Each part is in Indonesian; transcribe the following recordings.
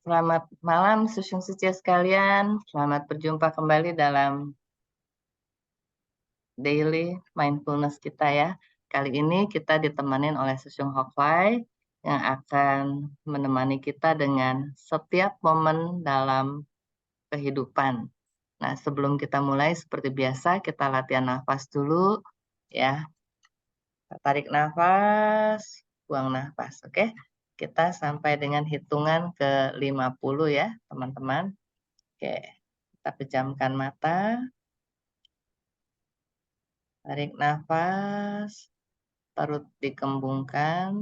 Selamat malam Susyung Sucia sekalian, selamat berjumpa kembali dalam daily mindfulness kita ya. Kali ini kita ditemenin oleh Susyung Hoklai yang akan menemani kita dengan setiap momen dalam kehidupan. Nah, sebelum kita mulai seperti biasa kita latihan nafas dulu ya. Tarik nafas, buang nafas, oke? Kita sampai dengan hitungan ke 50 ya, teman-teman. Oke, kita pejamkan mata, tarik nafas, perut dikembungkan,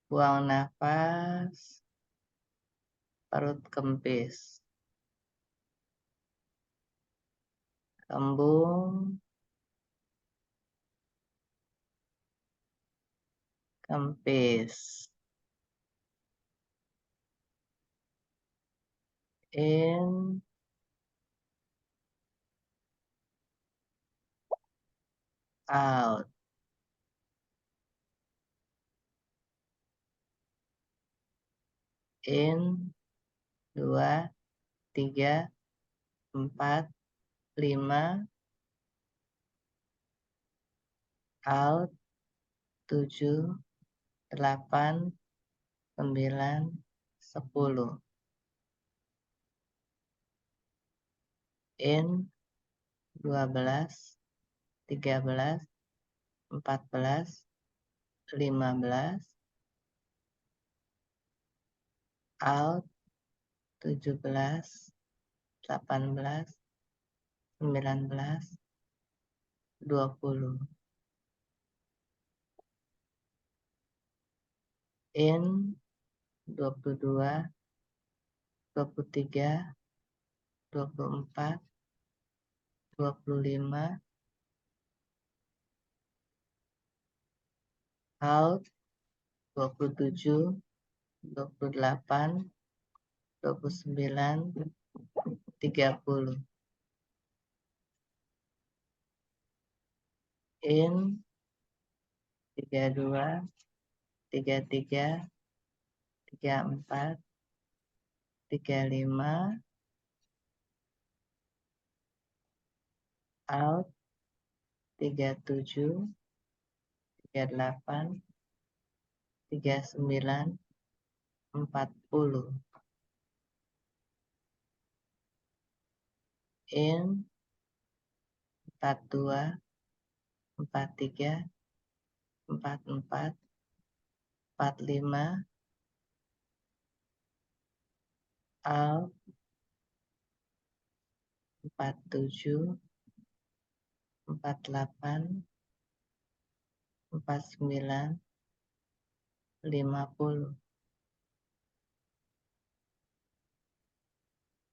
buang nafas, perut kempis, kembung, kempis, in, out, in, 2, 3, 4, 5, out, 7, 8, 9, 10. In, 12, 13, 14, 15, out, 17, 18, 19, 20. In, 22, 23, 24, 25, out, 27, 28, 29, 30. In, 32, 33, 34, 35, out, 37, 38, 39, 40. In, 42, 43, 44, 45, out, 47, 48, 49, 50.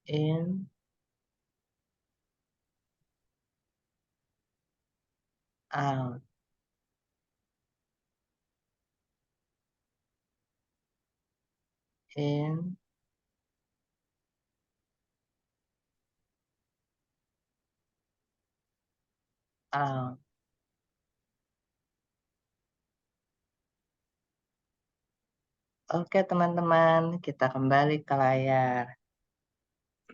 In, out. In, out. Oke teman-teman, kita kembali ke layar.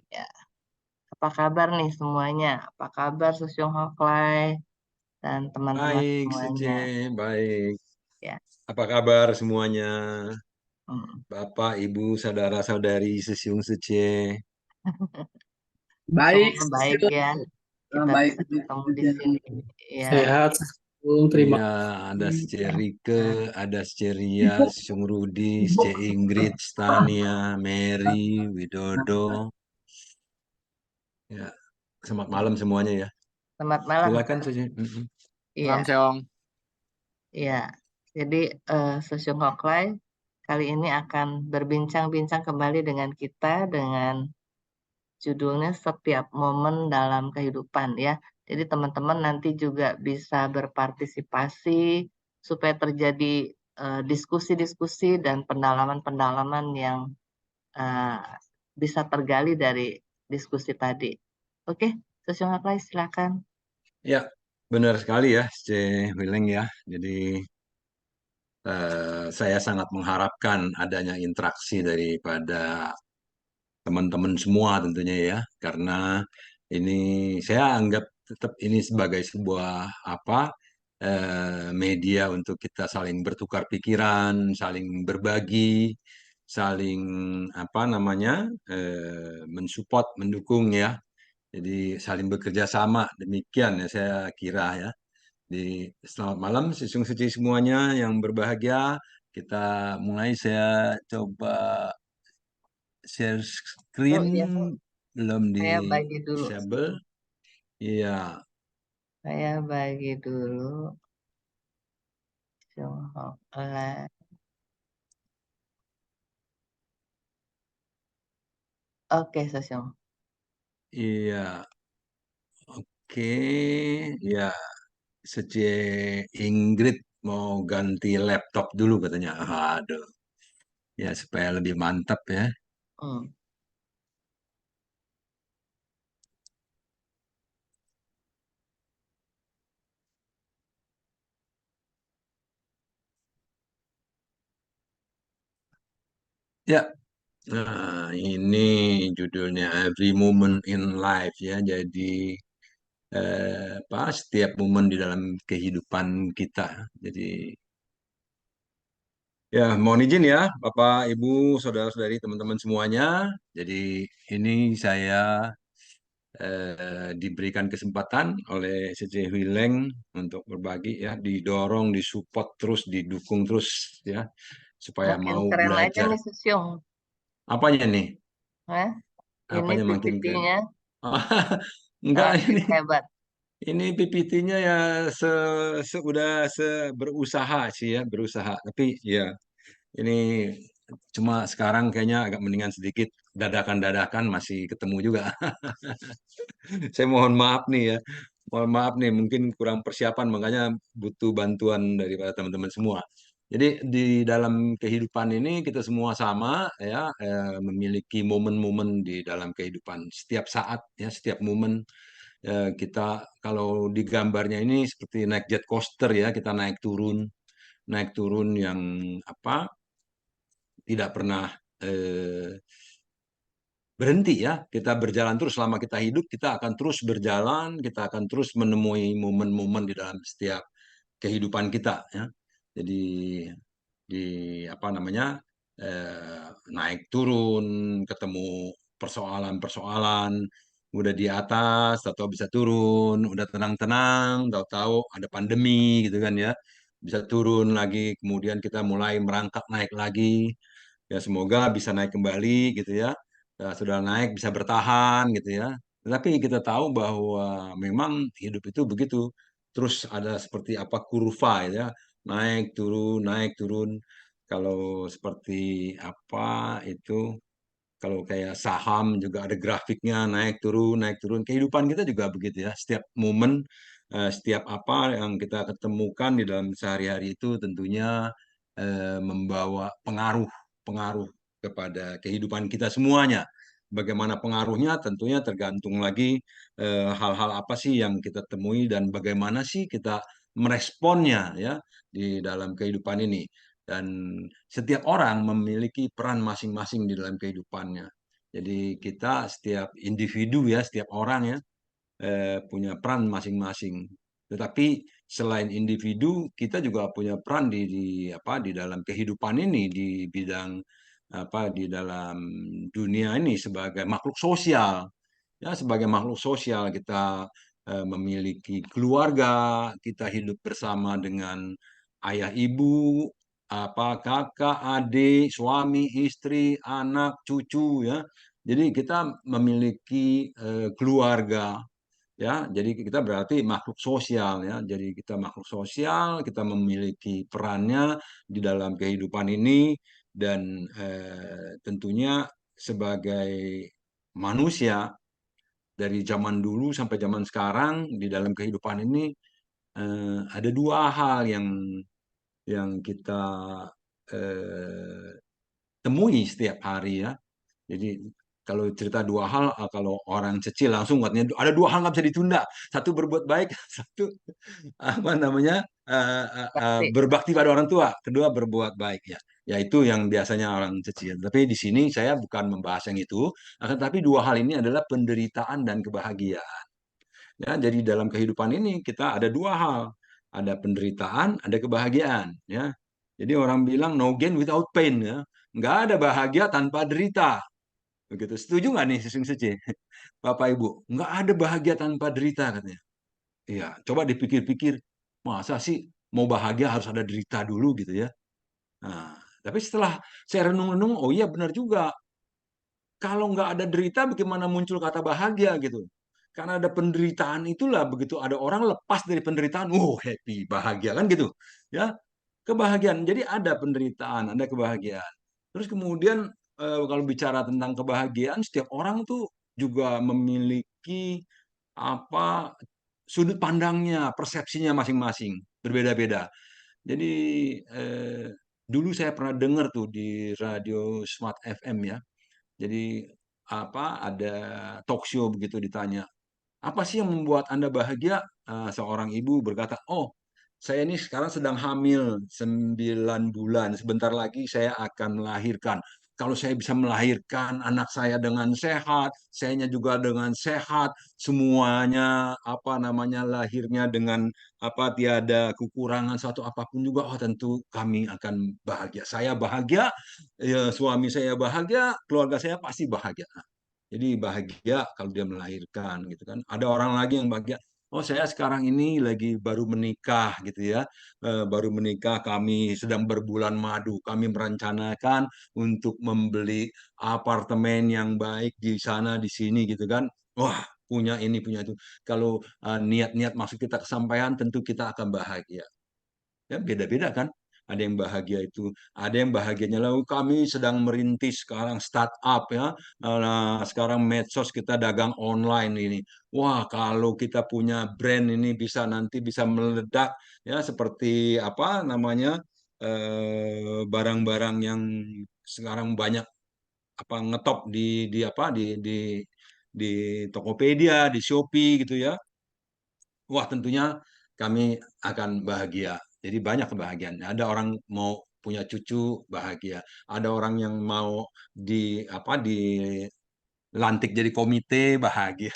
Ya, apa kabar nih semuanya? Apa kabar Susyung Hoklai dan teman-teman Baik, Sece, semuanya? baik. Ya, Apa kabar semuanya? hmm. Bapak, Ibu, saudara-saudari Sesiung Sece. Baik, Semua baik ya. Kita baik. bisa ketemu di sini. Ya, Sehat, terima Iya, ada kasih. Sece Rike, ada Sece Ria, Sesiung Rudi, Sece Ingrid, Stania, Mary, Widodo. Ya, selamat malam semuanya ya. selamat malam. Silakan Sece. Iya, Salam Seong. iya. Jadi Susyung Hoklai kali ini akan berbincang-bincang kembali dengan kita dengan judulnya setiap momen dalam kehidupan ya. Jadi teman-teman nanti juga bisa berpartisipasi supaya terjadi diskusi-diskusi dan pendalaman-pendalaman yang eh, bisa tergali dari diskusi tadi. Oke, Susyung Hoklai silakan. Ya, benar sekali ya, Sece Wileng ya. Jadi saya sangat mengharapkan adanya interaksi daripada teman-teman semua tentunya ya, karena ini saya anggap tetap ini sebagai sebuah apa media untuk kita saling bertukar pikiran, saling berbagi, saling apa namanya mensupport, mendukung ya. Jadi saling bekerja sama demikian ya saya kira ya. Di selamat malam Sisung Suci semuanya yang berbahagia. Kita mulai saya coba share Oh screen iya, belum di saya bagi dulu. disable. Iya, Saya bagi dulu. Tiongkok Live. Oke, Sosyong. iya. Oke, ya. Sece Ingrid mau ganti laptop dulu katanya. Aduh, ya supaya lebih mantap ya. Hmm. Ya, nah ini judulnya Every Moment in Life ya. Jadi apa setiap momen di dalam kehidupan kita. Jadi ya mohon izin ya Bapak, Ibu, saudara-saudari, teman-teman semuanya. Jadi ini saya diberikan kesempatan oleh CC Huileng untuk berbagi ya, didorong, disupport terus, didukung terus ya, supaya Makin mau keren aja belajar. nih, Sosyong. Apanya nih? Hah? Ini Apanya makin keren? PPT-nya Enggak, makin hebat. ini PPT-nya ya udah berusaha sih ya, berusaha. Tapi ya ini cuma sekarang kayaknya agak mendingan sedikit, dadakan-dadakan masih ketemu juga. Saya mohon maaf nih ya. Mohon maaf nih, mungkin kurang persiapan, makanya butuh bantuan daripada teman-teman semua. Jadi di dalam kehidupan ini kita semua sama ya, memiliki momen-momen di dalam kehidupan. Setiap saat ya, setiap momen kita kalau di gambarnya ini seperti naik jet coaster ya, kita naik turun yang apa tidak pernah eh, berhenti ya. Kita berjalan terus selama kita hidup, kita akan terus berjalan, kita akan terus menemui momen-momen di dalam setiap kehidupan kita ya. Jadi di apa namanya naik turun, ketemu persoalan-persoalan, udah di atas, atau bisa turun, udah tenang-tenang, tahu-tahu ada pandemi gitu kan ya, bisa turun lagi, kemudian kita mulai merangkak naik lagi, ya semoga bisa naik kembali gitu ya. Ya, sudah naik bisa bertahan gitu ya. Tetapi kita tahu bahwa memang hidup itu begitu. Terus ada seperti apa kurva ya, naik turun naik turun. Kalau seperti apa itu, kalau kayak saham juga ada grafiknya naik turun naik turun. Kehidupan kita juga begitu ya. Setiap momen, setiap apa yang kita ketemukan di dalam sehari-hari itu tentunya membawa pengaruh pengaruh kepada kehidupan kita semuanya. Bagaimana pengaruhnya tentunya tergantung lagi hal-hal apa sih yang kita temui dan bagaimana sih kita meresponnya ya di dalam kehidupan ini. Dan setiap orang memiliki peran masing-masing di dalam kehidupannya. Jadi kita setiap individu ya, setiap orang ya punya peran masing-masing. Tetapi selain individu, kita juga punya peran apa di dalam kehidupan ini di bidang apa di dalam dunia ini sebagai makhluk sosial. Ya, sebagai makhluk sosial kita memiliki keluarga, kita hidup bersama dengan ayah ibu, apa kakak, adik, suami, istri, anak, cucu ya. Jadi kita memiliki keluarga ya. Jadi kita berarti makhluk sosial ya. Jadi kita makhluk sosial, kita memiliki perannya di dalam kehidupan ini dan tentunya sebagai manusia dari zaman dulu sampai zaman sekarang di dalam kehidupan ini ada dua hal yang kita temui setiap hari ya. Jadi kalau cerita dua hal, kalau orang kecil langsung katanya ada dua hal nggak bisa ditunda. Satu berbuat baik, satu apa namanya Bakti. berbakti pada orang tua. Kedua berbuat baik ya. Ya itu yang biasanya orang kecil. Tapi di sini saya bukan membahas yang itu, akan tapi dua hal ini adalah penderitaan dan kebahagiaan. Ya, jadi dalam kehidupan ini kita ada dua hal, ada penderitaan, ada kebahagiaan. Ya, jadi orang bilang no gain without pain ya, nggak ada bahagia tanpa derita. Begitu. Setuju nggak nih Sisung Seci? Bapak Ibu? Nggak ada bahagia tanpa derita katanya. Iya, coba dipikir-pikir, masa sih mau bahagia harus ada derita dulu gitu ya. Nah, tapi setelah saya renung-renung, oh iya benar juga. Kalau nggak ada derita, bagaimana muncul kata bahagia gitu? Karena ada penderitaan itulah begitu ada orang lepas dari penderitaan, happy, bahagia kan gitu. Ya, kebahagiaan. Jadi ada penderitaan, ada kebahagiaan. Terus kemudian kalau bicara tentang kebahagiaan, setiap orang tuh juga memiliki apa sudut pandangnya, persepsinya masing-masing, berbeda-beda. Jadi eh, dulu saya pernah dengar tuh di radio Smart FM ya. Jadi ada talk show begitu ditanya, apa sih yang membuat Anda bahagia? Seorang ibu berkata, oh, saya ini sekarang sedang hamil 9 bulan. Sebentar lagi saya akan melahirkan. Kalau saya bisa melahirkan anak saya dengan sehat, sayanya juga dengan sehat, semuanya apa namanya lahirnya dengan tiada kekurangan suatu apapun juga, oh tentu kami akan bahagia. Saya bahagia, ya, suami saya bahagia, keluarga saya pasti bahagia. Jadi bahagia kalau dia melahirkan gitu kan. Ada orang lagi yang bahagia, oh saya sekarang ini lagi baru menikah gitu ya. Baru menikah, kami sedang berbulan madu. Kami merencanakan untuk membeli apartemen yang baik di sana di sini gitu kan. Wah, punya ini punya itu. Kalau niat-niat maksud kita kesampaian, tentu kita akan bahagia. Ya, beda-beda kan. Ada yang bahagia itu, ada yang bahagianya lalu kami sedang merintis sekarang startup ya. Nah, sekarang medsos kita dagang online ini. Wah, kalau kita punya brand ini bisa nanti bisa meledak ya seperti apa namanya barang-barang yang sekarang banyak ngetop di Tokopedia, di Shopee gitu ya. Wah, tentunya kami akan bahagia. Jadi banyak kebahagiaan. Ada orang mau punya cucu bahagia. Ada orang yang mau dilantik jadi komite bahagia.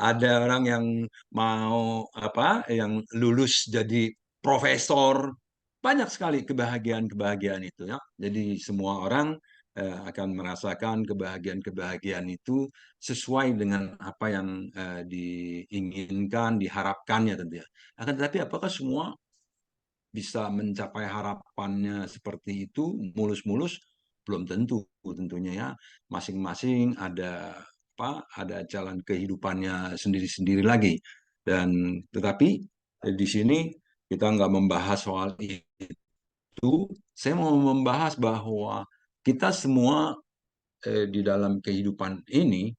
Ada orang yang mau yang lulus jadi profesor. Banyak sekali kebahagiaan-kebahagiaan itu ya. Jadi semua orang akan merasakan kebahagiaan-kebahagiaan itu sesuai dengan apa yang diinginkan, diharapkannya tentu ya. Akan tetapi apakah semua bisa mencapai harapannya seperti itu mulus-mulus? Belum tentu tentunya ya. Masing-masing ada jalan kehidupannya sendiri-sendiri lagi. Dan tetapi di sini kita nggak membahas soal itu. Saya mau membahas bahwa kita semua di dalam kehidupan ini,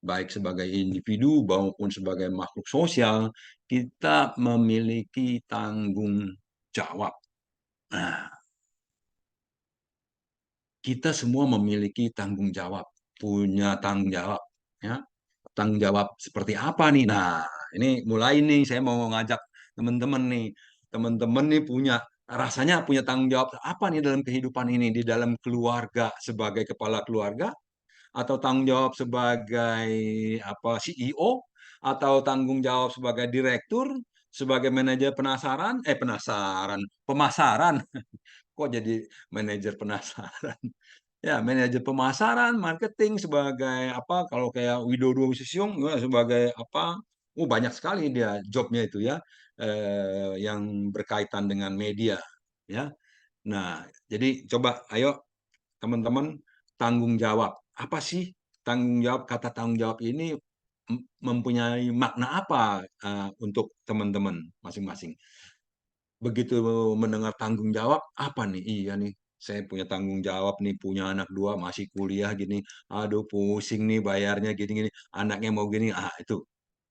baik sebagai individu maupun sebagai makhluk sosial, kita memiliki tanggung jawab. Nah, kita semua memiliki tanggung jawab, punya tanggung jawab, ya. Tanggung jawab seperti apa nih? Nah, ini mulai nih saya mau ngajak teman-teman nih. Teman-teman nih rasanya punya tanggung jawab apa nih dalam kehidupan ini, di dalam keluarga sebagai kepala keluarga, atau tanggung jawab sebagai CEO, atau tanggung jawab sebagai direktur, sebagai manajer pemasaran. Kok jadi manajer penasaran? Ya, manajer pemasaran, marketing sebagai kalau kayak Widodo Wisusyong sebagai banyak sekali dia jobnya itu ya, yang berkaitan dengan media ya. Nah, jadi coba ayo teman-teman, tanggung jawab. Apa sih tanggung jawab? Kata tanggung jawab ini mempunyai makna apa untuk teman-teman masing-masing? Begitu mendengar tanggung jawab, apa nih? Iya nih, saya punya tanggung jawab nih, punya anak dua, masih kuliah gini. Aduh, pusing nih bayarnya gini-gini. Anaknya mau gini, itu.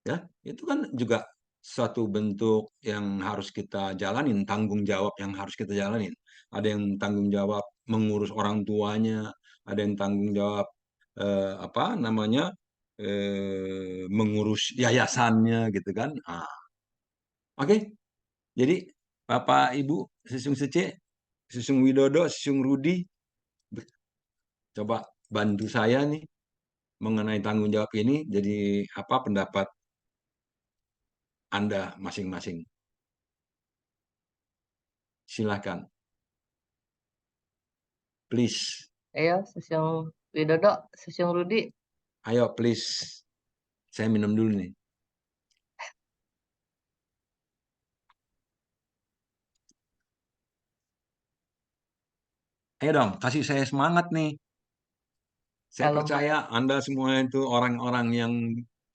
Ya, itu kan juga suatu bentuk yang harus kita jalanin, tanggung jawab yang harus kita jalanin. Ada yang tanggung jawab mengurus orang tuanya, ada yang tanggung jawab apa namanya, mengurus yayasannya gitu kan. Oke, jadi Bapak Ibu Susung Sece, Susung Widodo, Susung Rudi, coba bantu saya nih mengenai tanggung jawab ini. Jadi apa pendapat Anda masing-masing? Silakan, please. Ayo, Susung Widodo, Susung Rudi. Ayo, please. Saya minum dulu nih. Ayo dong, kasih saya semangat nih. Saya Kalau percaya Anda semua itu orang-orang yang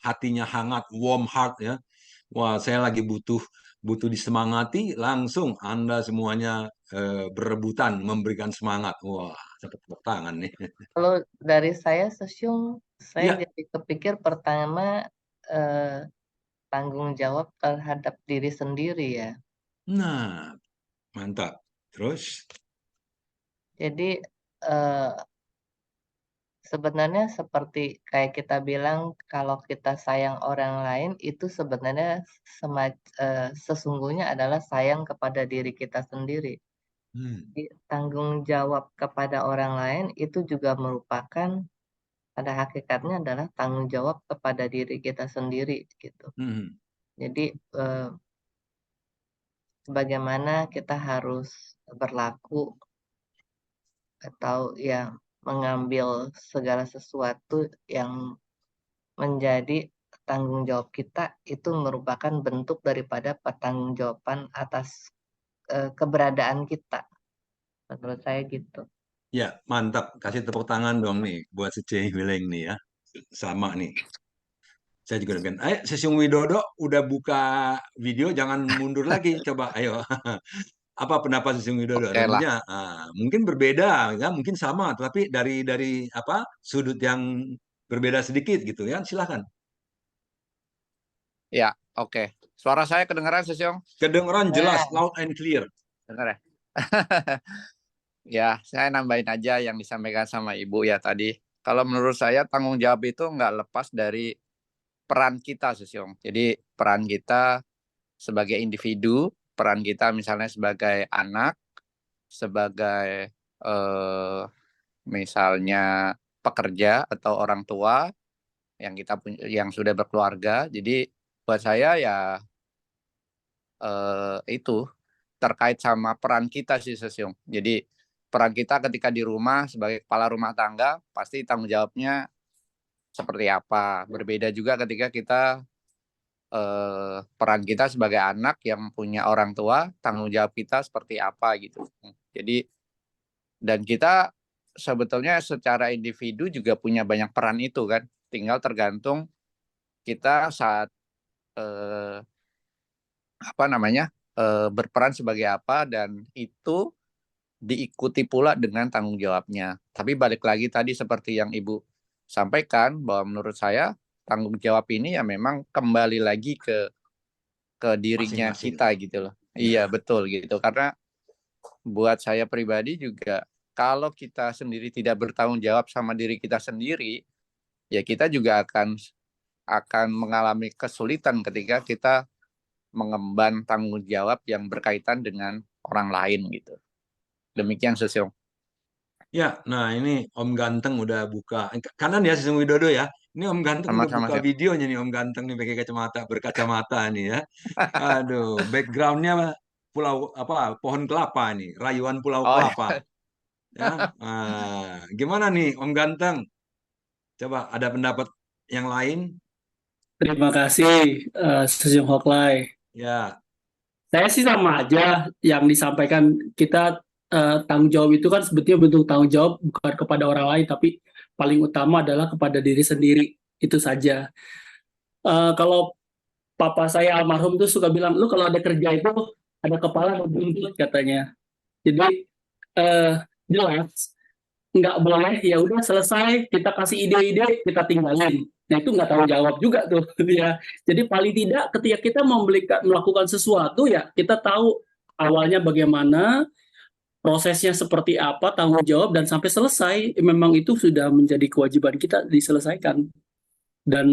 hatinya hangat, warm heart ya. Wah, saya lagi butuh butuh disemangati, langsung Anda semuanya berebutan memberikan semangat. Wah, tepuk tangan nih. kalau dari saya, Susung, saya Iya, jadi kepikir pertama eh, tanggung jawab terhadap diri sendiri ya. nah, mantap. Terus, Jadi eh, sebenarnya seperti kayak kita bilang, kalau kita sayang orang lain itu sebenarnya sesungguhnya adalah sayang kepada diri kita sendiri. hmm, Tanggung jawab kepada orang lain itu juga merupakan pada hakikatnya adalah tanggung jawab kepada diri kita sendiri gitu. hmm, Jadi eh, bagaimana kita harus berlaku atau ya mengambil segala sesuatu yang menjadi tanggung jawab kita itu merupakan bentuk daripada pertanggungjawaban atas keberadaan kita. Menurut saya gitu. ya mantap. Kasih tepuk tangan dong nih buat si Ceng Wileng nih ya. Sama nih. Saya juga demikian. Ayo, Sesiung Widodo udah buka video, jangan mundur lagi. Coba, ayo. Apa pendapat Sesiung Widodo? Oke lah. Tentunya mungkin berbeda, ya, mungkin sama, tapi dari apa sudut yang berbeda sedikit gitu ya. Silakan. Ya, oke. Suara saya kedengaran, Sesyong? Kedengeran jelas, Nah, loud and clear. Dengar ya? Ya, saya nambahin aja yang disampaikan sama Ibu ya tadi. Kalau menurut saya tanggung jawab itu nggak lepas dari peran kita, Sesyong. Jadi peran kita sebagai individu, peran kita misalnya sebagai anak, sebagai misalnya pekerja atau orang tua yang kita punya, yang sudah berkeluarga. Jadi buat saya ya itu terkait sama peran kita sih, Sesyong. Jadi peran kita ketika di rumah sebagai kepala rumah tangga pasti tanggung jawabnya seperti apa. Berbeda juga ketika kita peran kita sebagai anak yang punya orang tua, tanggung jawab kita seperti apa gitu. Jadi dan kita sebetulnya secara individu juga punya banyak peran itu kan. Tinggal tergantung kita saat apa namanya berperan sebagai apa, dan itu diikuti pula dengan tanggung jawabnya. Tapi balik lagi tadi seperti yang Ibu sampaikan bahwa menurut saya tanggung jawab ini ya memang kembali lagi ke dirinya Masing-masing. kita gitu loh. Ya. Iya betul gitu, karena buat saya pribadi juga kalau kita sendiri tidak bertanggung jawab sama diri kita sendiri, ya kita juga akan mengalami kesulitan ketika kita mengemban tanggung jawab yang berkaitan dengan orang lain gitu. Demikian, Sesyong. Ya, nah ini Om Ganteng udah buka kanan ya Sesiung Widodo ya. Ini Om Ganteng udah Sama-sama, buka Syong. videonya nih, Om Ganteng nih pakai kacamata, berkacamata nih ya. Aduh, backgroundnya pulau apa? Pohon kelapa nih, rayuan pulau Oh ya, kelapa. Ya, gimana nih Om Ganteng? Coba ada pendapat yang lain? Terima kasih, Sejong Hoklai. Ya, Saya sih sama aja yang disampaikan kita, tanggung jawab itu kan sebetulnya bentuk tanggung jawab bukan kepada orang lain, tapi paling utama adalah kepada diri sendiri, itu saja. Kalau papa saya almarhum tuh suka bilang, lu kalau ada kerja itu ada kepala ada buntut katanya. Jadi eh, jelas nggak boleh ya udah selesai kita kasih ide-ide kita tinggalin. Nah itu nggak tanggung jawab juga tuh ya. Jadi paling tidak ketika kita melakukan sesuatu ya kita tahu awalnya bagaimana, prosesnya seperti apa, tanggung jawab, dan sampai selesai. Memang itu sudah menjadi kewajiban kita diselesaikan. Dan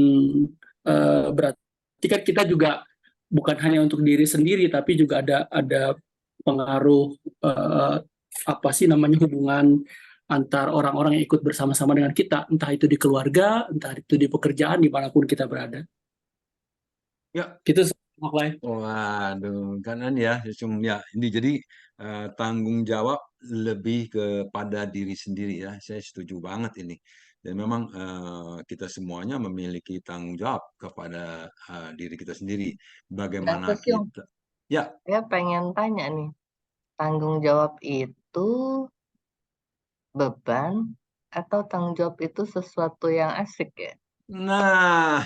berarti kan kita juga bukan hanya untuk diri sendiri, tapi juga ada pengaruh apa sih namanya, hubungan antar orang-orang yang ikut bersama-sama dengan kita, entah itu di keluarga, entah itu di pekerjaan, dimanapun kita berada. Ya, Gitu, Maklai. waduh, kanan ya, ya ini jadi tanggung jawab lebih kepada diri sendiri ya. Saya setuju banget ini. Dan memang kita semuanya memiliki tanggung jawab kepada diri kita sendiri. Nah, Bagaimana Susyung, kita? Ya, saya pengen tanya nih, tanggung jawab itu beban atau tanggung jawab itu sesuatu yang asik ya? nah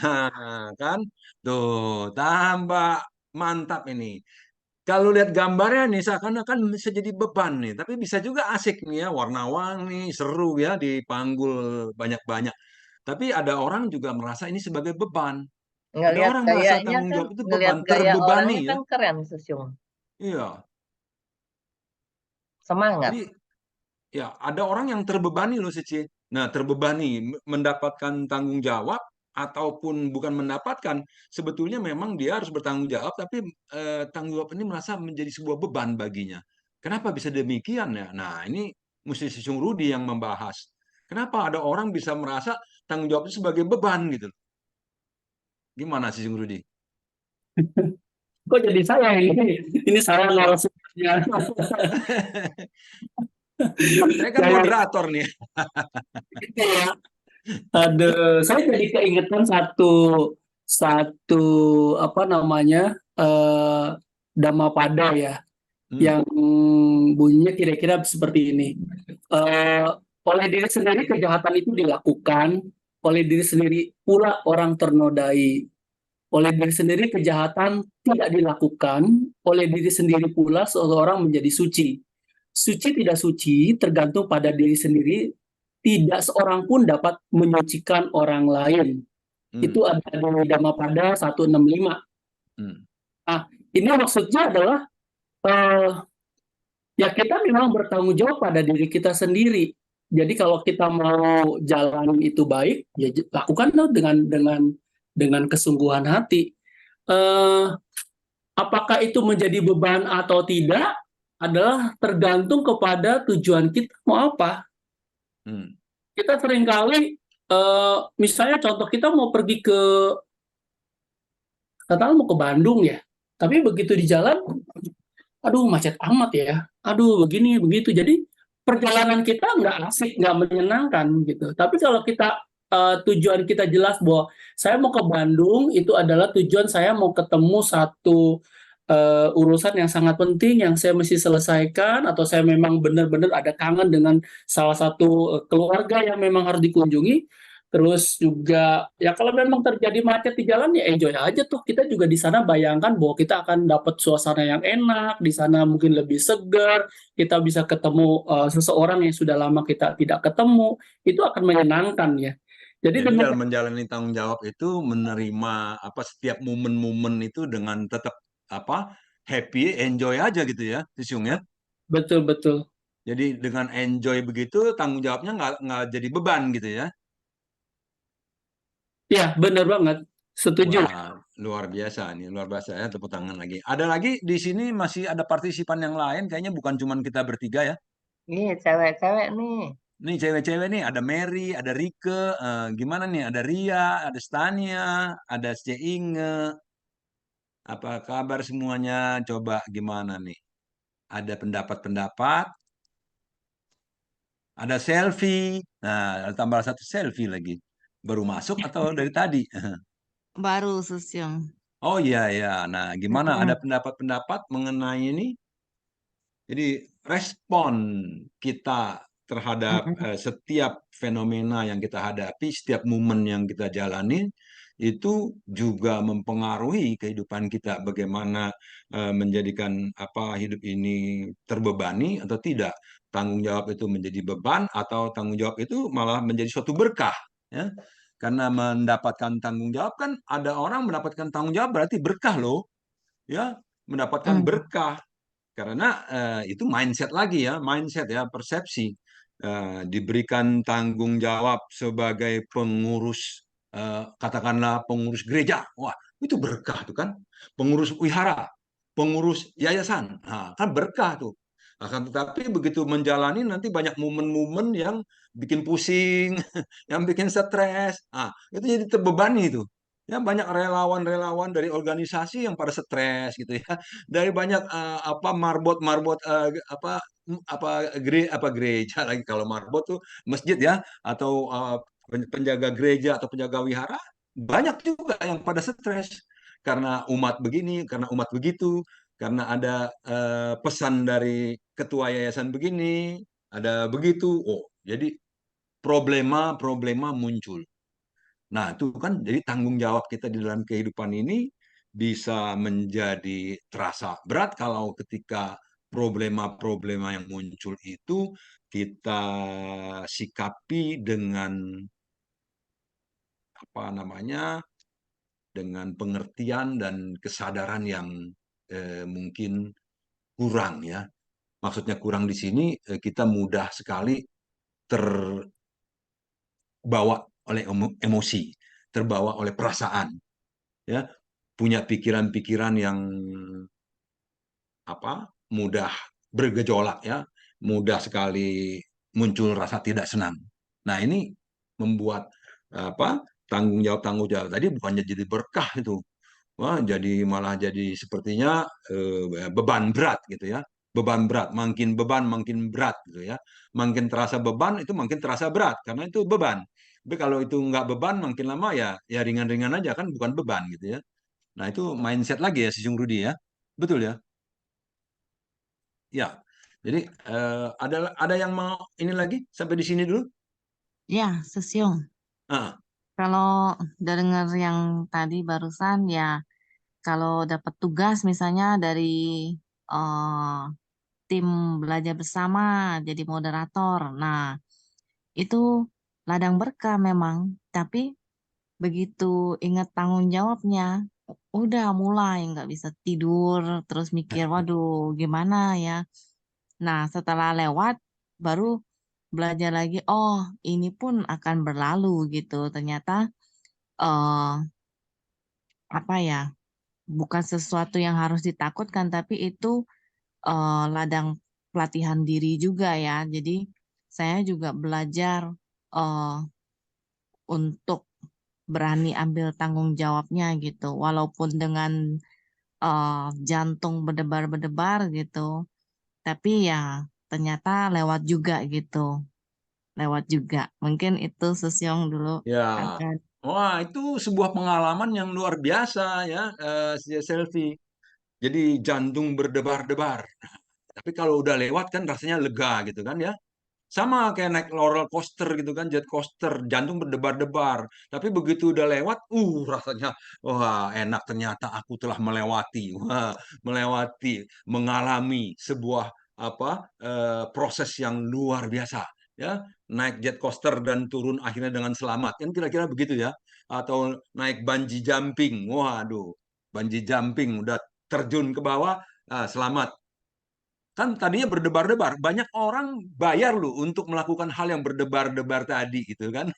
kan, tuh tambah mantap ini. Kalau lihat gambarnya nih seakan-akan bisa jadi beban nih, tapi bisa juga asik nih ya, warna-warni, seru ya, dipanggul banyak-banyak. Tapi ada orang juga merasa ini sebagai beban. Ada Ngelihat orang merasa gayanya tanggung kan, jawab itu ngelihat beban, gaya orangnya terbebani ya. kan keren, Susyung. Iya. Semangat. Jadi ya ada orang yang terbebani loh Cici. Nah, terbebani mendapatkan tanggung jawab ataupun bukan mendapatkan, sebetulnya memang dia harus bertanggung jawab, tapi tanggung jawab ini merasa menjadi sebuah beban baginya. Kenapa bisa demikian ya? Nah, ini mesti si Sung Rudi yang membahas. Kenapa ada orang bisa merasa tanggung jawab itu sebagai beban gitu? Gimana sih Sung Rudi? Kok jadi saya ini? Ini saya narasumbernya. Saya kan Saya moderator nih. gitu ya. Saya jadi keingetan satu satu apa namanya, Dhammapada ya, Hmm, yang bunyinya kira-kira seperti ini. Eh, oleh diri sendiri kejahatan itu dilakukan, oleh diri sendiri pula orang ternodai. Oleh diri sendiri kejahatan tidak dilakukan, oleh diri sendiri pula seseorang menjadi suci. Suci tidak suci tergantung pada diri sendiri, tidak seorang pun dapat menyucikan orang lain. hmm, Itu ada di Dhammapada 165. hmm, Nah, ini maksudnya adalah eh, ya kita memang bertanggung jawab pada diri kita sendiri. Jadi kalau kita mau jalan itu baik, ya lakukanlah dengan kesungguhan hati. Eh, apakah itu menjadi beban atau tidak adalah tergantung kepada tujuan kita mau apa. hmm. Kita seringkali misalnya contoh kita mau pergi ke, katakanlah mau ke Bandung ya, tapi begitu di jalan, aduh macet amat ya, aduh begini begitu. Jadi perjalanan kita nggak asik, nggak menyenangkan gitu. Tapi kalau kita tujuan kita jelas bahwa saya mau ke Bandung, itu adalah tujuan saya mau ketemu satu urusan yang sangat penting yang saya mesti selesaikan, atau saya memang benar-benar ada kangen dengan salah satu keluarga yang memang harus dikunjungi. Terus juga ya kalau memang terjadi macet di jalan ya enjoy aja tuh. Kita juga di sana bayangkan bahwa kita akan dapat suasana yang enak, di sana mungkin lebih segar, kita bisa ketemu seseorang yang sudah lama kita tidak ketemu, itu akan menyenangkan ya. Jadi Jadi dengan dalam menjalani tanggung jawab itu menerima apa setiap momen-momen itu dengan tetap apa happy, enjoy aja gitu ya, Sisyung ya. betul-betul Jadi dengan enjoy begitu tanggung jawabnya nggak jadi beban gitu ya. ya, benar banget, setuju. Wah, luar biasa nih, luar biasa ya, tepuk tangan lagi. Ada lagi di sini masih ada partisipan yang lain, kayaknya bukan cuma kita bertiga ya. Nih, cewek-cewek nih. Nih cewek-cewek nih, ada Mary, ada Rike, gimana nih? Ada Ria, ada Stania, ada Inge. Apa kabar semuanya? Coba gimana nih? Ada pendapat-pendapat, ada selfie. Nah, tambah satu selfie lagi. Baru masuk atau dari tadi? Baru Susyung. Oh iya ya. Nah, gimana? Ada Mm-mm. pendapat-pendapat mengenai ini? Jadi respon kita terhadap Mm-mm. setiap fenomena yang kita hadapi, setiap momen yang kita jalani itu juga mempengaruhi kehidupan kita. Bagaimana menjadikan apa hidup ini terbebani atau tidak. Tanggung jawab itu menjadi beban atau tanggung jawab itu malah menjadi suatu berkah. Ya. Karena mendapatkan tanggung jawab kan ada orang mendapatkan tanggung jawab berarti berkah loh. Ya, mendapatkan Mm. berkah Karena itu mindset lagi ya, mindset ya, persepsi. Diberikan tanggung jawab sebagai pengurus, katakanlah pengurus gereja. Wah, itu berkah tuh kan. Pengurus wihara, pengurus yayasan. Nah, kan berkah tuh. Akan tetapi begitu menjalani nanti banyak momen-momen yang bikin pusing, yang bikin stres. Nah, itu jadi terbebani itu. Ya, banyak relawan-relawan dari organisasi yang pada stres gitu ya. Dari banyak apa marbot-marbot apa gereja lagi, kalau marbot tuh masjid ya, atau penjaga gereja atau penjaga wihara, banyak juga yang pada stres karena umat begini, karena umat begitu, karena ada pesan dari ketua yayasan begini, ada begitu. Oh, jadi problema-problema muncul. Nah, itu kan jadi tanggung jawab kita di dalam kehidupan ini bisa menjadi terasa berat kalau ketika problema-problema yang muncul itu kita sikapi dengan apa namanya, dengan pengertian dan kesadaran yang mungkin kurang ya. Maksudnya kurang di sini kita mudah sekali terbawa oleh emosi, terbawa oleh perasaan, ya, punya pikiran-pikiran yang apa, mudah bergejolak ya, mudah sekali muncul rasa tidak senang. Nah, ini membuat apa, tanggung jawab tadi bukannya jadi berkah itu. Wah, jadi malah jadi sepertinya beban berat gitu ya. Beban berat, makin beban makin berat gitu ya. Makin terasa beban itu makin terasa berat karena itu beban. Tapi kalau itu nggak beban, makin lama ya ringan-ringan aja kan, bukan beban gitu ya. Nah, itu mindset lagi ya si Jung Rudi ya. Betul ya? Ya. Jadi ada yang mau ini lagi sampai di sini dulu? Ya, Susyung. Ah, Kalau dengar yang tadi barusan ya, kalau dapat tugas misalnya dari eh, tim belajar bersama jadi moderator. Nah, itu ladang berkah memang, tapi begitu ingat tanggung jawabnya, udah mulai nggak bisa tidur, terus mikir, waduh, gimana ya? Nah, setelah lewat, baru belajar lagi, oh, ini pun akan berlalu gitu. Ternyata, eh apa ya, bukan sesuatu yang harus ditakutkan, tapi itu ladang pelatihan diri juga ya. Jadi, saya juga belajar eh untuk berani ambil tanggung jawabnya gitu. Walaupun dengan jantung berdebar-berdebar gitu. Tapi ya ternyata lewat juga gitu. Lewat juga. Mungkin itu Susyong dulu ya. akan. Wah, itu sebuah pengalaman yang luar biasa ya, si Selfie. Jadi jantung berdebar-debar. Tapi kalau udah lewat kan rasanya lega gitu kan ya. Sama kayak naik roller coaster gitu kan, jet coaster, jantung berdebar-debar. Tapi begitu udah lewat, rasanya, wah enak, ternyata aku telah melewati, wah, melewati, mengalami sebuah apa proses yang luar biasa, ya, naik jet coaster dan turun akhirnya dengan selamat, kan kira-kira begitu ya. Atau naik bungee jumping, waduh, bungee jumping udah terjun ke bawah, selamat. Kan tadinya berdebar-debar, banyak orang bayar loh untuk melakukan hal yang berdebar-debar tadi gitu kan.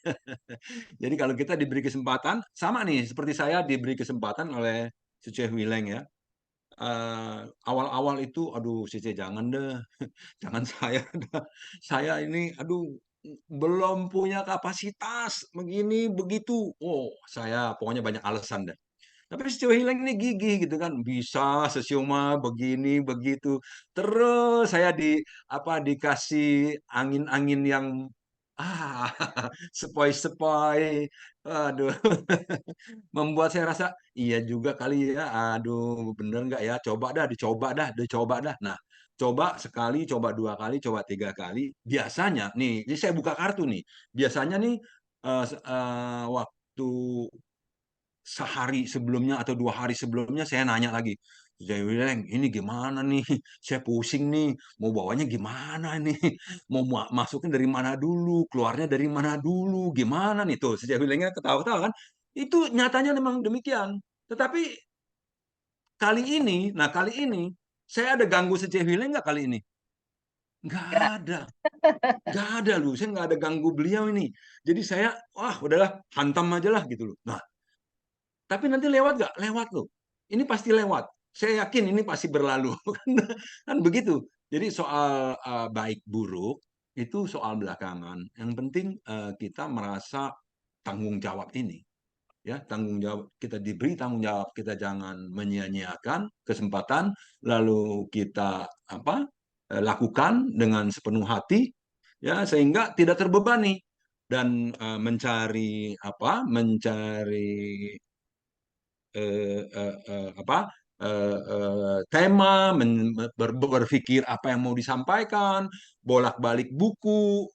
Jadi kalau kita diberi kesempatan, sama nih seperti saya diberi kesempatan oleh Suce Wileng ya. Awal-awal itu, aduh Suce jangan deh, jangan saya dah. Saya ini, aduh belum punya kapasitas begini begitu. Oh, saya pokoknya banyak alasan deh. Tapi si cewek hilang ini gigih gitu kan, bisa sesioma begini begitu. Terus saya dikasih angin-angin yang ah sepoi-sepoi. Aduh. Membuat saya rasa iya juga kali ya. Aduh, bener nggak ya? Coba dah, dicoba dah, dicoba dah. Nah, coba sekali, coba dua kali, coba tiga kali. Biasanya nih, ini saya buka kartu nih. Biasanya nih waktu sehari sebelumnya atau 2 hari sebelumnya saya nanya lagi, saya bilang ini gimana nih, saya pusing nih, mau bawanya gimana nih, mau masukin dari mana dulu, keluarnya dari mana dulu, gimana nih tuh, saya bilangnya ketawa-ketawa kan, itu nyatanya memang demikian. Tetapi kali ini Saya ada ganggu secehwile nggak kali ini? Nggak Nggak. ada. Nggak ada loh, saya nggak ada ganggu beliau ini. Jadi saya, wah udahlah, hantam aja lah gitu loh. Nah, tapi nanti lewat nggak? Lewat loh. Ini pasti lewat. Saya yakin ini pasti berlalu. Kan begitu. Jadi soal baik buruk itu soal belakangan. Yang penting kita merasa tanggung jawab ini. Ya, tanggung jawab, kita diberi tanggung jawab, kita jangan menyia-nyiakan kesempatan, lalu kita lakukan dengan sepenuh hati, ya, sehingga tidak terbebani dan mencari tema, berpikir apa yang mau disampaikan, bolak-balik buku,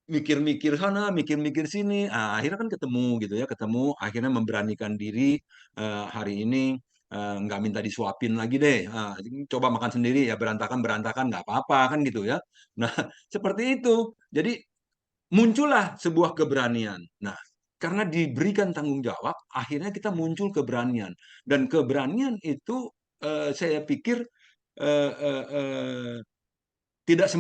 mikir-mikir sana, mikir-mikir sini, akhirnya kan ketemu gitu ya, akhirnya memberanikan diri hari ini nggak minta disuapin lagi deh, coba makan sendiri ya, berantakan nggak apa-apa kan gitu ya. Nah seperti itu, jadi muncullah sebuah keberanian. Nah karena diberikan tanggung jawab, akhirnya kita muncul keberanian, dan keberanian itu saya pikir eh, eh, eh, tidak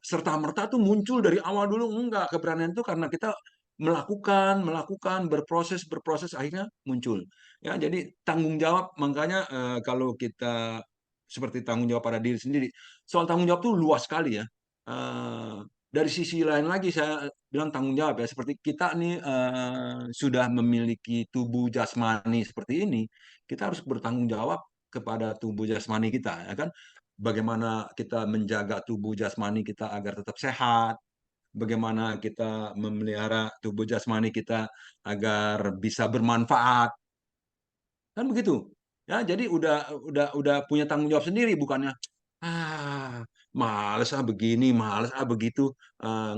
serta-merta tuh muncul dari awal dulu, enggak. Keberanian itu karena kita melakukan, berproses akhirnya muncul. Ya, jadi tanggung jawab, makanya kalau kita seperti tanggung jawab pada diri sendiri, soal tanggung jawab tuh luas sekali ya. Dari sisi lain lagi saya bilang tanggung jawab ya, seperti kita nih sudah memiliki tubuh jasmani seperti ini, kita harus bertanggung jawab kepada tubuh jasmani kita, ya kan? Bagaimana kita menjaga tubuh jasmani kita agar tetap sehat, bagaimana kita memelihara tubuh jasmani kita agar bisa bermanfaat, kan begitu ya. Jadi udah punya tanggung jawab sendiri, bukannya males begini, males begitu,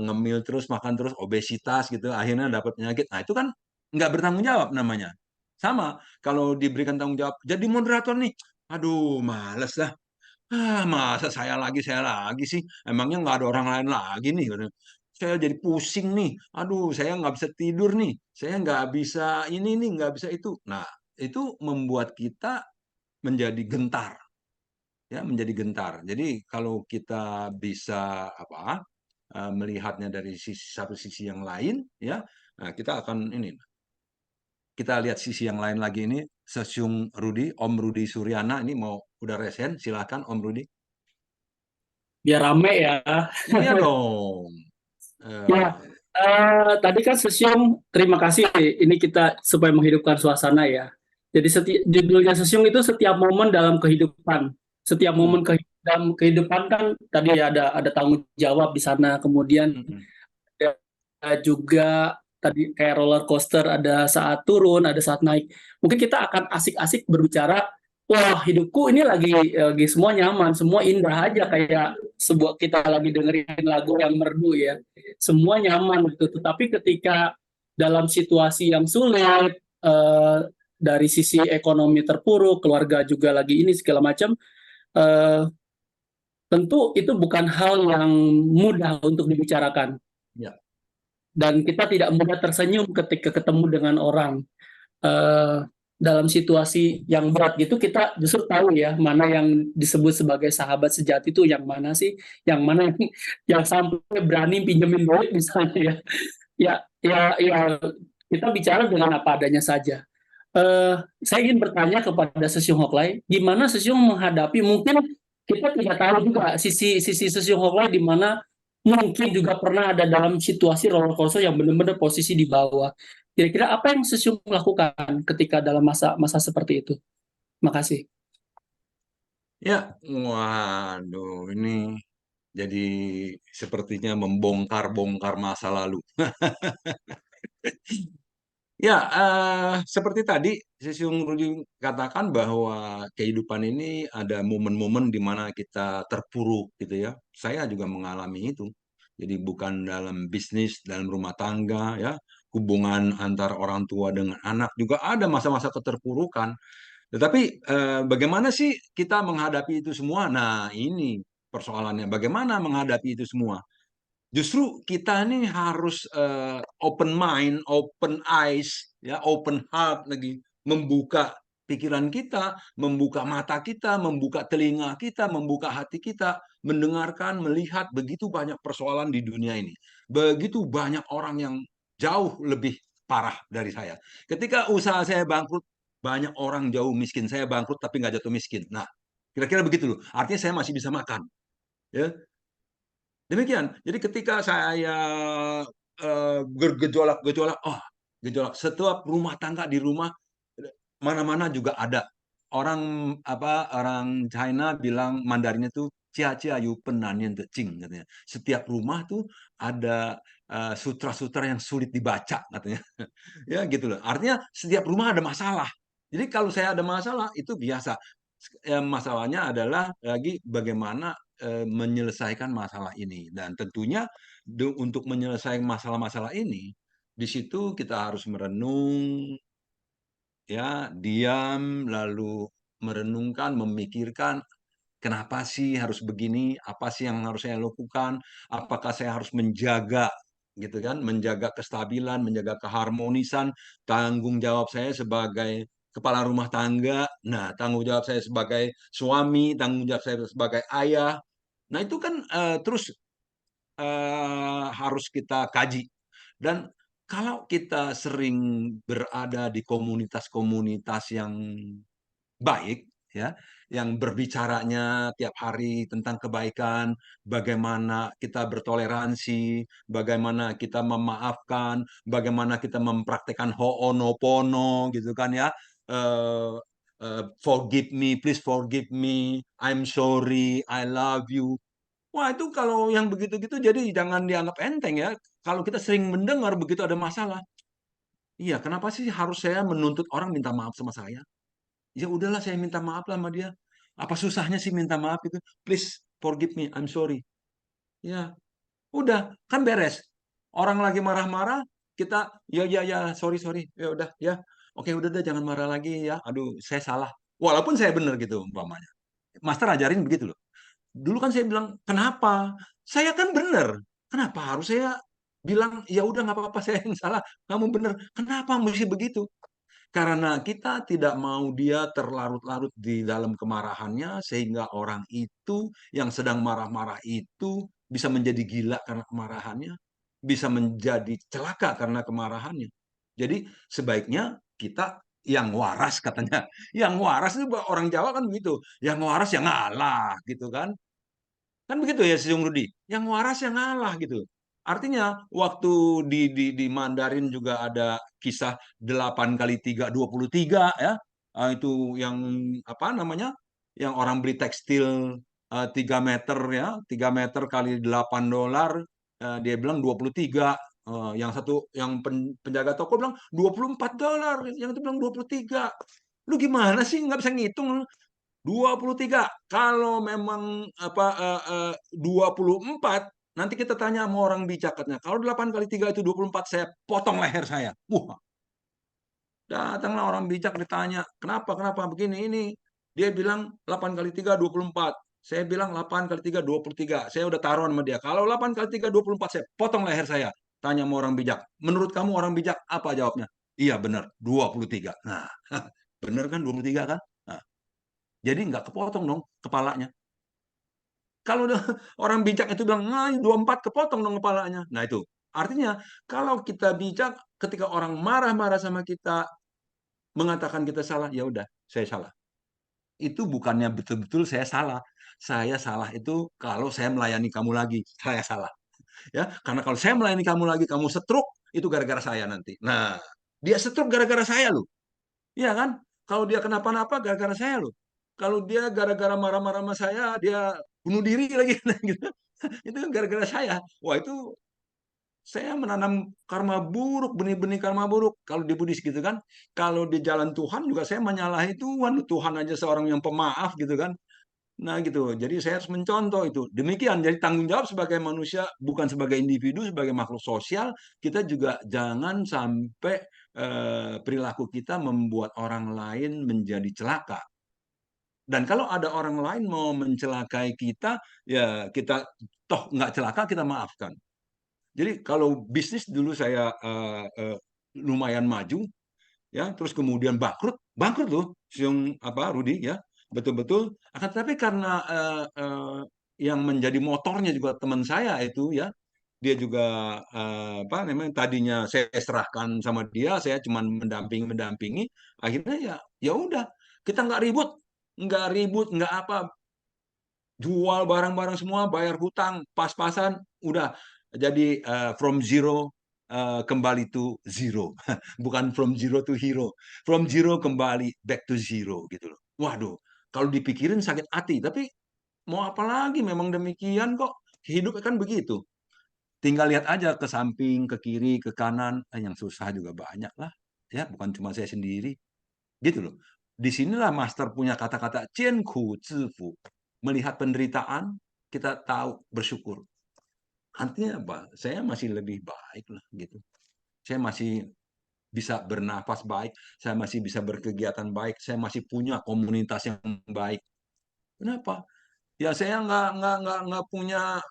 ngemil terus, makan terus, obesitas gitu, akhirnya dapat penyakit. Nah itu kan nggak bertanggung jawab namanya. Sama kalau diberikan tanggung jawab jadi moderator nih, aduh males lah. Masa saya lagi sih? Emangnya nggak ada orang lain lagi nih? Saya jadi pusing nih. Aduh, saya nggak bisa tidur nih. Saya nggak bisa ini nih, nggak bisa itu. Nah, itu membuat kita menjadi gentar, ya, menjadi gentar. Jadi kalau kita bisa melihatnya dari satu sisi yang lain, ya, nah kita akan ini. Kita lihat sisi yang lain lagi ini, Sesiung Rudi, Om Rudi Suryana ini mau udah resen, silakan Om Rudi. Biar rame ya. Iya dong. Ya, tadi kan Sesium, terima kasih. Ini kita supaya menghidupkan suasana ya. Jadi judulnya Sesium itu setiap momen dalam kehidupan. Setiap momen dalam kehidupan kan tadi ya ada tanggung jawab di sana. Kemudian juga tadi kayak roller coaster, ada saat turun, ada saat naik. Mungkin kita akan asik-asik berbicara, wah hidupku ini lagi semua nyaman, semua indah aja, kayak sebuah kita lagi dengerin lagu yang merdu ya. Semua nyaman gitu. Tetapi ketika dalam situasi yang sulit, dari sisi ekonomi terpuruk, keluarga juga lagi ini segala macam, tentu itu bukan hal yang mudah untuk dibicarakan. Ya. Dan kita tidak mudah tersenyum ketika ketemu dengan orang dalam situasi yang berat gitu. Kita justru tahu ya mana yang disebut sebagai sahabat sejati itu yang mana sih, yang mana yang sampai berani pinjemin duit misalnya ya kita bicara dengan apa adanya saja. Saya ingin bertanya kepada Sesiung Hoklai, gimana Sesiung menghadapi, mungkin kita tidak tahu juga sisi Sesiung Hoklai di mana mungkin juga pernah ada dalam situasi roller coaster yang benar-benar posisi di bawah. Kira-kira apa yang Sesiung lakukan ketika dalam masa seperti itu? Makasih. Ya, waduh, ini jadi sepertinya membongkar-bongkar masa lalu. Ya, seperti tadi Sesiung Rudi katakan bahwa kehidupan ini ada momen-momen di mana kita terpuruk gitu ya. Saya juga mengalami itu. Jadi bukan dalam bisnis, dalam rumah tangga ya, hubungan antar orang tua dengan anak juga ada masa-masa keterpurukan. Tetapi bagaimana sih kita menghadapi itu semua? Nah, ini persoalannya. Bagaimana menghadapi itu semua? Justru kita ini harus open mind, open eyes, ya, open heart lagi, membuka pikiran kita, membuka mata kita, membuka telinga kita, membuka hati kita, mendengarkan, melihat begitu banyak persoalan di dunia ini. Begitu banyak orang yang jauh lebih parah dari saya. Ketika usaha saya bangkrut, banyak orang jauh miskin. Saya bangkrut tapi nggak jatuh miskin. Nah, kira-kira begitu loh. Artinya saya masih bisa makan. Ya, demikian. Jadi ketika saya bergejolak-gejolak, gejolak. Setiap rumah tangga di rumah mana-mana juga ada orang China bilang Mandarin itu cia cia yu penanian cing katanya. Setiap rumah tuh ada sutra-sutra yang sulit dibaca katanya. Ya gitu loh. Artinya setiap rumah ada masalah. Jadi kalau saya ada masalah itu biasa. Masalahnya adalah lagi bagaimana menyelesaikan masalah ini, dan tentunya untuk menyelesaikan masalah-masalah ini di situ kita harus merenung, ya, diam, lalu merenungkan, memikirkan, kenapa sih harus begini? Apa sih yang harus saya lakukan? Apakah saya harus menjaga, gitu kan, menjaga kestabilan, menjaga keharmonisan, tanggung jawab saya sebagai kepala rumah tangga, nah, tanggung jawab saya sebagai suami, tanggung jawab saya sebagai ayah. Nah, itu kan terus harus kita kaji. Dan kalau kita sering berada di komunitas-komunitas yang baik, ya, yang berbicaranya tiap hari tentang kebaikan, bagaimana kita bertoleransi, bagaimana kita memaafkan, bagaimana kita mempraktekkan ho'onopono, gitu kan ya. Forgive me, please forgive me, I'm sorry, I love you. Wah, itu kalau yang begitu-gitu jadi jangan dianggap enteng ya. Kalau kita sering mendengar begitu ada masalah, iya, kenapa sih harus saya menuntut orang minta maaf sama saya? Ya udahlah, saya minta maaf lah sama dia. Apa susahnya sih minta maaf itu? Please forgive me, I'm sorry. Ya, udah, kan beres. Orang lagi marah-marah, kita ya ya ya, sorry sorry. Ya udah, ya. Oke, udah deh, jangan marah lagi ya. Aduh, saya salah. Walaupun saya benar gitu umpamanya. Master ajarin begitu loh. Dulu kan saya bilang, kenapa? Saya kan benar. Kenapa harus saya bilang, ya udah nggak apa-apa, saya yang salah, kamu benar. Kenapa mesti begitu? Karena kita tidak mau dia terlarut-larut di dalam kemarahannya, sehingga orang itu yang sedang marah-marah itu bisa menjadi gila karena kemarahannya, bisa menjadi celaka karena kemarahannya. Jadi sebaiknya kita yang waras katanya. Yang waras itu orang Jawa kan begitu. Yang waras yang ngalah gitu kan. Kan begitu ya, Sung Rudi. Yang waras yang ngalah gitu. Artinya waktu di Mandarin juga ada kisah 8 kali 3 23 ya. Itu yang apa namanya? Yang orang beli tekstil 3 meter ya, 3 meter kali $8, dia bilang 23. Yang satu yang penjaga toko bilang $24, yang itu bilang 23. Lu gimana sih nggak bisa ngitung? 23. Kalau memang 24, nanti kita tanya sama orang bijak katanya. Kalau 8 kali 3 itu 24, saya potong leher saya. Wah, datanglah orang bijak ditanya, kenapa begini ini? Dia bilang 8 kali 3 24. Saya bilang 8 kali 3 23. Saya udah taruhan sama dia. Kalau 8 kali 3 24, saya potong leher saya. Tanya sama orang bijak. Menurut kamu orang bijak apa jawabnya? Iya benar, 23. Nah, benar kan 23 kan? Nah, jadi nggak kepotong dong kepalanya. Kalau orang bijak itu bilang, nah 24 kepotong dong kepalanya. Nah itu, artinya kalau kita bijak, ketika orang marah-marah sama kita, mengatakan kita salah, ya udah, saya salah. Itu bukannya betul-betul saya salah. Saya salah itu kalau saya melayani kamu lagi, saya salah. Ya, karena kalau saya melayani kamu lagi, kamu setruk, itu gara-gara saya nanti. Nah, dia setruk gara-gara saya loh. Iya kan? Kalau dia kenapa-napa gara-gara saya loh. Kalau dia gara-gara marah-marah sama saya, dia bunuh diri lagi gitu. Itu kan gara-gara saya. Wah, itu saya menanam karma buruk, benih-benih karma buruk. Kalau di Buddhis gitu kan. Kalau di jalan Tuhan juga saya menyalahi Tuhan. Tuhan aja seorang yang pemaaf gitu kan. Nah gitu. Jadi saya harus mencontoh itu. Demikian. Jadi tanggung jawab sebagai manusia, bukan sebagai individu, sebagai makhluk sosial, kita juga jangan sampai perilaku kita membuat orang lain menjadi celaka. Dan kalau ada orang lain mau mencelakai kita, ya kita toh nggak celaka, kita maafkan. Jadi kalau bisnis dulu saya lumayan maju, ya, terus kemudian bangkrut loh, Siung apa Rudi ya, betul-betul. Akan tetapi karena yang menjadi motornya juga teman saya itu ya, dia juga apa namanya, tadinya saya serahkan sama dia, saya cuma mendampingi, akhirnya ya udah, kita nggak ribut, nggak apa, jual barang-barang semua, bayar hutang, pas-pasan, udah jadi from zero kembali to zero, bukan from zero to hero, from zero kembali back to zero gitu loh. Waduh, kalau dipikirin sakit hati, tapi mau apa lagi, memang demikian kok, hidup kan begitu. Tinggal lihat aja ke samping, ke kiri, ke kanan, yang susah juga banyak lah, ya bukan cuma saya sendiri, gitu loh. Disinilah master punya kata-kata "cianku zifu", melihat penderitaan, kita tahu bersyukur. Artinya apa? Saya masih lebih baik lah gitu. Saya masih bisa bernafas baik, saya masih bisa berkegiatan baik, saya masih punya komunitas yang baik. Kenapa? Ya saya nggak punya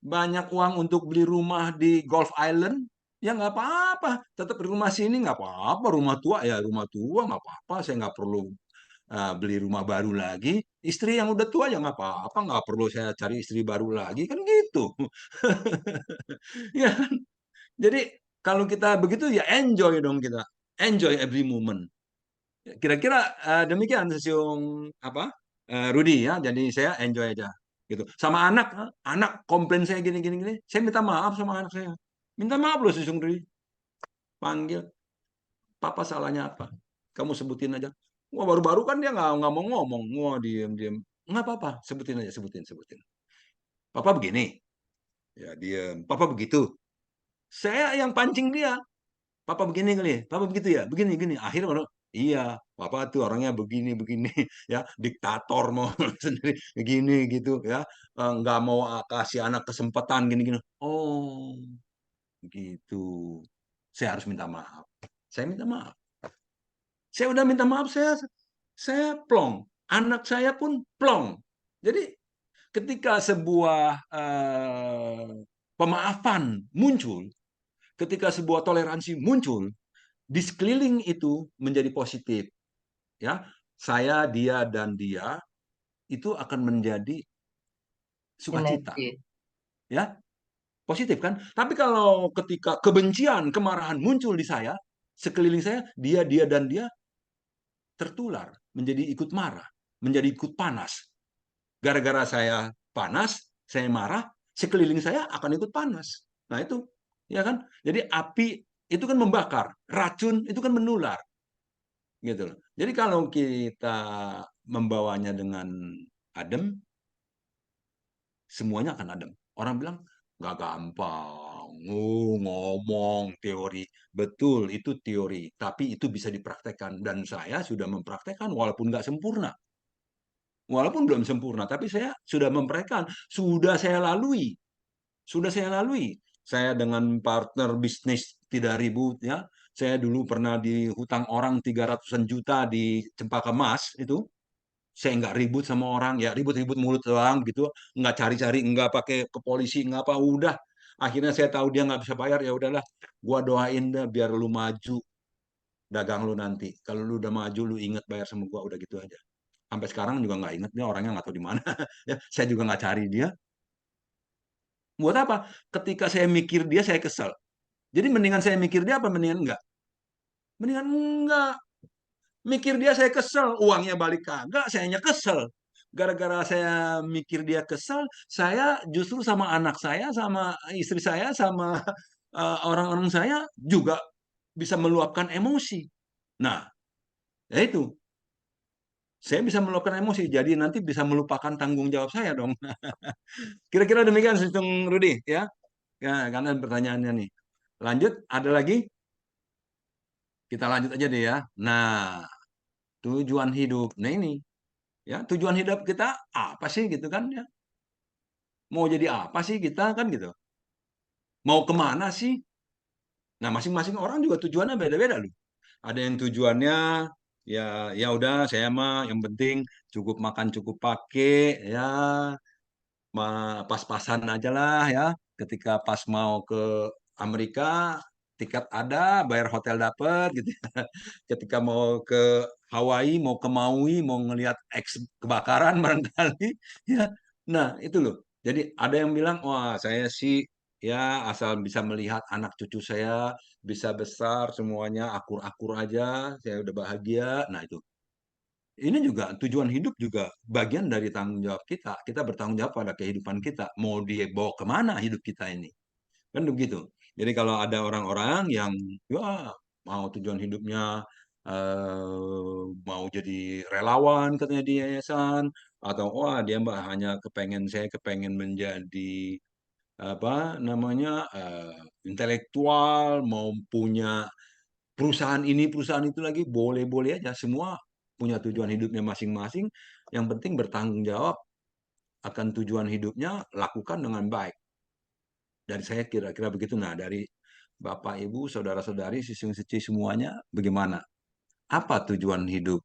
banyak uang untuk beli rumah di Golf Island, ya nggak apa-apa. Tetap di rumah sini nggak apa-apa. Rumah tua ya rumah tua nggak apa-apa. Saya nggak perlu beli rumah baru lagi. Istri yang udah tua ya nggak apa-apa. Nggak perlu saya cari istri baru lagi kan gitu. Ya kan? Jadi kalau kita begitu ya enjoy dong kita. Enjoy every moment. Kira-kira demikian Siung apa Rudi ya. Jadi saya enjoy aja gitu. Sama anak komplain saya gini, saya minta maaf sama anak saya. Minta maaf loh Siung Rudi. Panggil, papa salahnya apa? Kamu sebutin aja. Wah baru-baru kan dia nggak mau ngomong. Wah diem. Nggak apa-apa, sebutin aja, sebutin. Papa begini, ya diem. Papa begitu. Saya yang pancing dia. Papa begini kali, papa begitu ya, begini. Akhirnya orang, iya, papa tuh orangnya begini, ya, diktator mau sendiri, begini gitu, ya, nggak mau kasih anak kesempatan gini. Oh, gitu. Saya harus minta maaf. Saya minta maaf. Saya udah minta maaf, saya plong. Anak saya pun plong. Jadi ketika sebuah pemaafan muncul, ketika sebuah toleransi muncul, di sekeliling itu menjadi positif, ya. Saya, dia, dan dia itu akan menjadi sukacita, Sinergi. ya, positif kan. Tapi kalau ketika kebencian, kemarahan muncul di saya, sekeliling saya, dia, dan dia tertular, menjadi ikut marah, menjadi ikut panas. Gara-gara saya panas, saya marah, sekeliling saya akan ikut panas. Nah itu, ya kan. Jadi api itu kan membakar, racun itu kan menular. Gitu loh. Jadi kalau kita membawanya dengan adem, semuanya akan adem. Orang bilang nggak gampang, ngomong teori. Betul, itu teori, tapi itu bisa dipraktekkan dan saya sudah mempraktekkan walaupun nggak sempurna. Walaupun belum sempurna, tapi saya sudah mempraktekkan, sudah saya lalui. Saya dengan partner bisnis tidak ribut ya. Saya dulu pernah dihutang orang 300-an juta di Cempaka Mas itu. Saya nggak ribut sama orang, ya ribut-ribut mulut doang gitu, nggak cari-cari, nggak pakai ke polisi, nggak apa, udah. Akhirnya saya tahu dia nggak bisa bayar, ya udahlah, gua doain deh biar lu maju dagang lu nanti. Kalau lu udah maju, lu inget bayar sama gua, udah gitu aja. Sampai sekarang juga nggak inget dia orangnya, nggak tahu di mana. Ya, saya juga nggak cari dia. Buat apa? Ketika saya mikir dia, saya kesel. Jadi mendingan saya mikir dia apa mendingan enggak? Mendingan enggak. Mikir dia saya kesel, uangnya balik kagak, sayanya kesel. Gara-gara saya mikir dia kesel, saya justru sama anak saya, sama istri saya, sama orang-orang saya juga bisa meluapkan emosi. Nah, ya itu. Saya bisa meluapkan emosi, jadi nanti bisa melupakan tanggung jawab saya dong. Kira-kira demikian, Sistem Rudi, ya. Ya, karena pertanyaannya nih. Lanjut, ada lagi? Kita lanjut aja deh ya. Nah, tujuan hidup. Nah ini, ya tujuan hidup kita apa sih gitu kan ya? Mau jadi apa sih kita kan gitu? Mau kemana sih? Nah, masing-masing orang juga tujuannya beda-beda loh. Ada yang tujuannya ya ya udah saya mah yang penting cukup makan cukup pakai ya pas-pasan aja lah ya. Ketika pas mau ke Amerika tiket ada, bayar hotel dapat gitu ya. Ketika mau ke Hawaii, mau ke Maui, mau ngelihat kebakaran barangkali ya. Nah, itu loh. Jadi ada yang bilang, "Wah, saya sih ya asal bisa melihat anak cucu saya bisa besar semuanya akur-akur aja, saya udah bahagia." Nah, itu. Ini juga tujuan hidup juga bagian dari tanggung jawab kita. Kita bertanggung jawab pada kehidupan kita. Mau dibawa kemana hidup kita ini? Kan begitu. Jadi kalau ada orang-orang yang ya mau tujuan hidupnya mau jadi relawan katanya di yayasan atau wah dia mbak hanya saya kepengen menjadi apa namanya intelektual mau punya perusahaan ini perusahaan itu lagi boleh-boleh aja semua punya tujuan hidupnya masing-masing. Yang penting bertanggung jawab akan tujuan hidupnya lakukan dengan baik. Dari saya kira-kira begitu. Nah, dari Bapak, Ibu, saudara-saudari, sisung-sisi semuanya, bagaimana? Apa tujuan hidup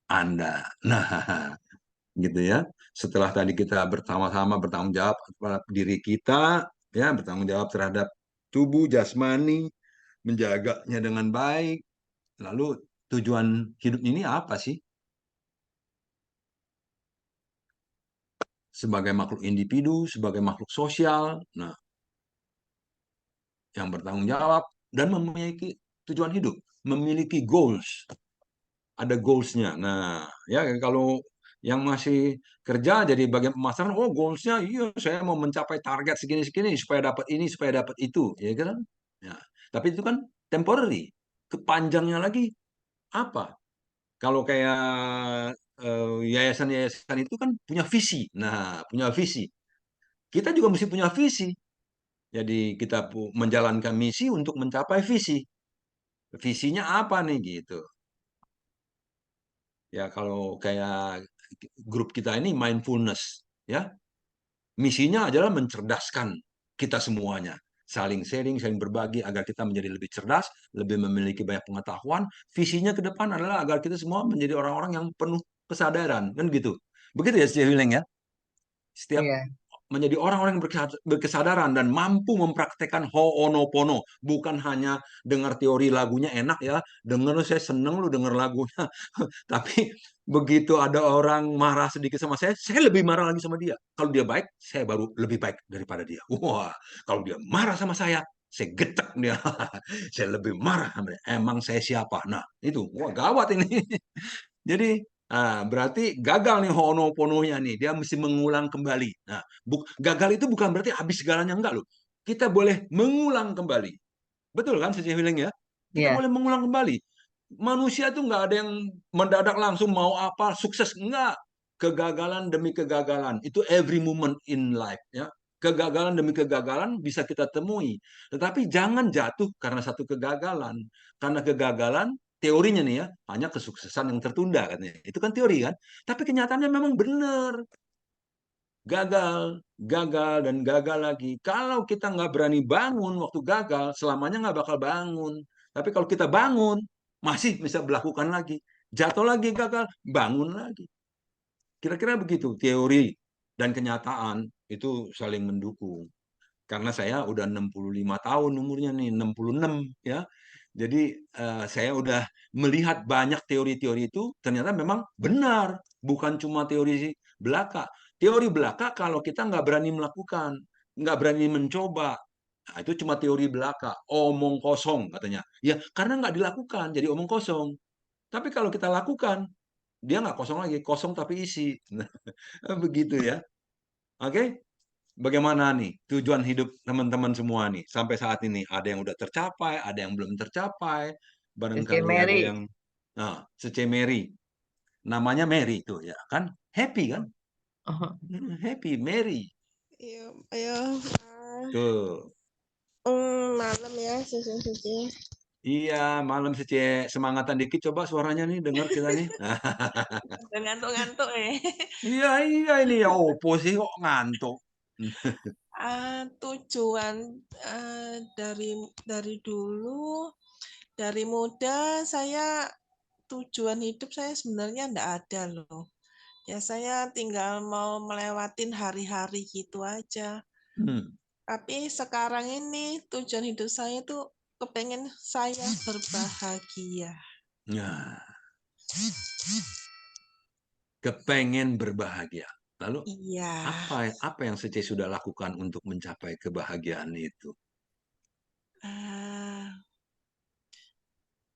Anda? Nah, gitu ya. Setelah tadi kita bersama-sama bertanggung jawab terhadap diri kita, ya, bertanggung jawab terhadap tubuh, jasmani, menjaganya dengan baik. Lalu tujuan hidup ini apa sih? Sebagai makhluk individu, sebagai makhluk sosial, nah, yang bertanggung jawab dan memiliki tujuan hidup, memiliki goals, ada goals-nya. Nah, ya kalau yang masih kerja jadi bagian pemasaran, oh goals-nya, iya saya mau mencapai target segini-segini supaya dapat ini, supaya dapat itu, ya kan? Ya. Tapi itu kan temporary. Kepanjangnya lagi apa? Kalau kayak yayasan-yayasan itu kan punya visi. Nah, punya visi. Kita juga mesti punya visi. Jadi kita menjalankan misi untuk mencapai visi. Visinya apa nih gitu. Ya kalau kayak grup kita ini mindfulness ya. Misinya adalah mencerdaskan kita semuanya. Saling sharing, saling berbagi agar kita menjadi lebih cerdas, lebih memiliki banyak pengetahuan. Visinya ke depan adalah agar kita semua menjadi orang-orang yang penuh kesadaran, kan gitu. Begitu ya, Steve Willing ya. Setiap Iya. menjadi orang-orang yang berkesadaran dan mampu mempraktekkan Ho'onopono. Bukan hanya dengar teori lagunya enak ya, denger saya seneng lu denger lagunya. Tapi begitu ada orang marah sedikit sama saya lebih marah lagi sama dia. Kalau dia baik, saya baru lebih baik daripada dia. Wah, kalau dia marah sama saya getek dia. Saya lebih marah sama dia. Emang saya siapa? Nah, itu. Wah, gawat ini. Jadi, berarti gagal nih Ho'onopono-nya nih. Dia mesti mengulang kembali. Nah, gagal itu bukan berarti habis segalanya, enggak loh. Kita boleh mengulang kembali. Betul kan, Sisi Healing ya? Kita Iya. boleh mengulang kembali. Manusia itu nggak ada yang mendadak langsung mau apa, sukses. Enggak. Kegagalan demi kegagalan. Itu every moment in life. Ya. Kegagalan demi kegagalan bisa kita temui. Tetapi jangan jatuh karena satu kegagalan. Karena kegagalan teorinya nih ya, hanya kesuksesan yang tertunda katanya. Itu kan teori kan? Tapi kenyataannya memang benar. Gagal, gagal, dan gagal lagi. Kalau kita nggak berani bangun waktu gagal, selamanya nggak bakal bangun. Tapi kalau kita bangun, masih bisa melakukan lagi. Jatuh lagi gagal, bangun lagi. Kira-kira begitu, teori dan kenyataan itu saling mendukung. Karena saya udah 65 tahun umurnya nih, 66 ya. Jadi saya udah melihat banyak teori-teori itu ternyata memang benar, bukan cuma teori belaka. Teori belaka kalau kita nggak berani melakukan, nggak berani mencoba, nah, itu cuma teori belaka, omong kosong katanya. Ya karena nggak dilakukan, jadi omong kosong. Tapi kalau kita lakukan, dia nggak kosong lagi, kosong tapi isi. Nah, begitu ya. Oke? Bagaimana nih tujuan hidup teman-teman semua nih sampai saat ini? Ada yang udah tercapai, ada yang belum tercapai, Cici barangkali ada Mary. yang Mary. Namanya Mary itu ya kan? Happy kan? Happy Mary. Iya, ayo. Tuh. Malam ya, susu. Iya, malam semangatan dikit coba suaranya nih dengar kita nih. Ngantuk-ngantuk nih. Iya ini ya opo sih kok ngantuk. Tujuan dari dulu, dari muda saya tujuan hidup saya sebenarnya enggak ada loh. Ya saya tinggal mau melewatin hari-hari gitu aja. Tapi sekarang ini tujuan hidup saya itu kepengen saya berbahagia. Nah, kepengen berbahagia. Lalu Iya. apa yang Sece sudah lakukan untuk mencapai kebahagiaan itu? Ah,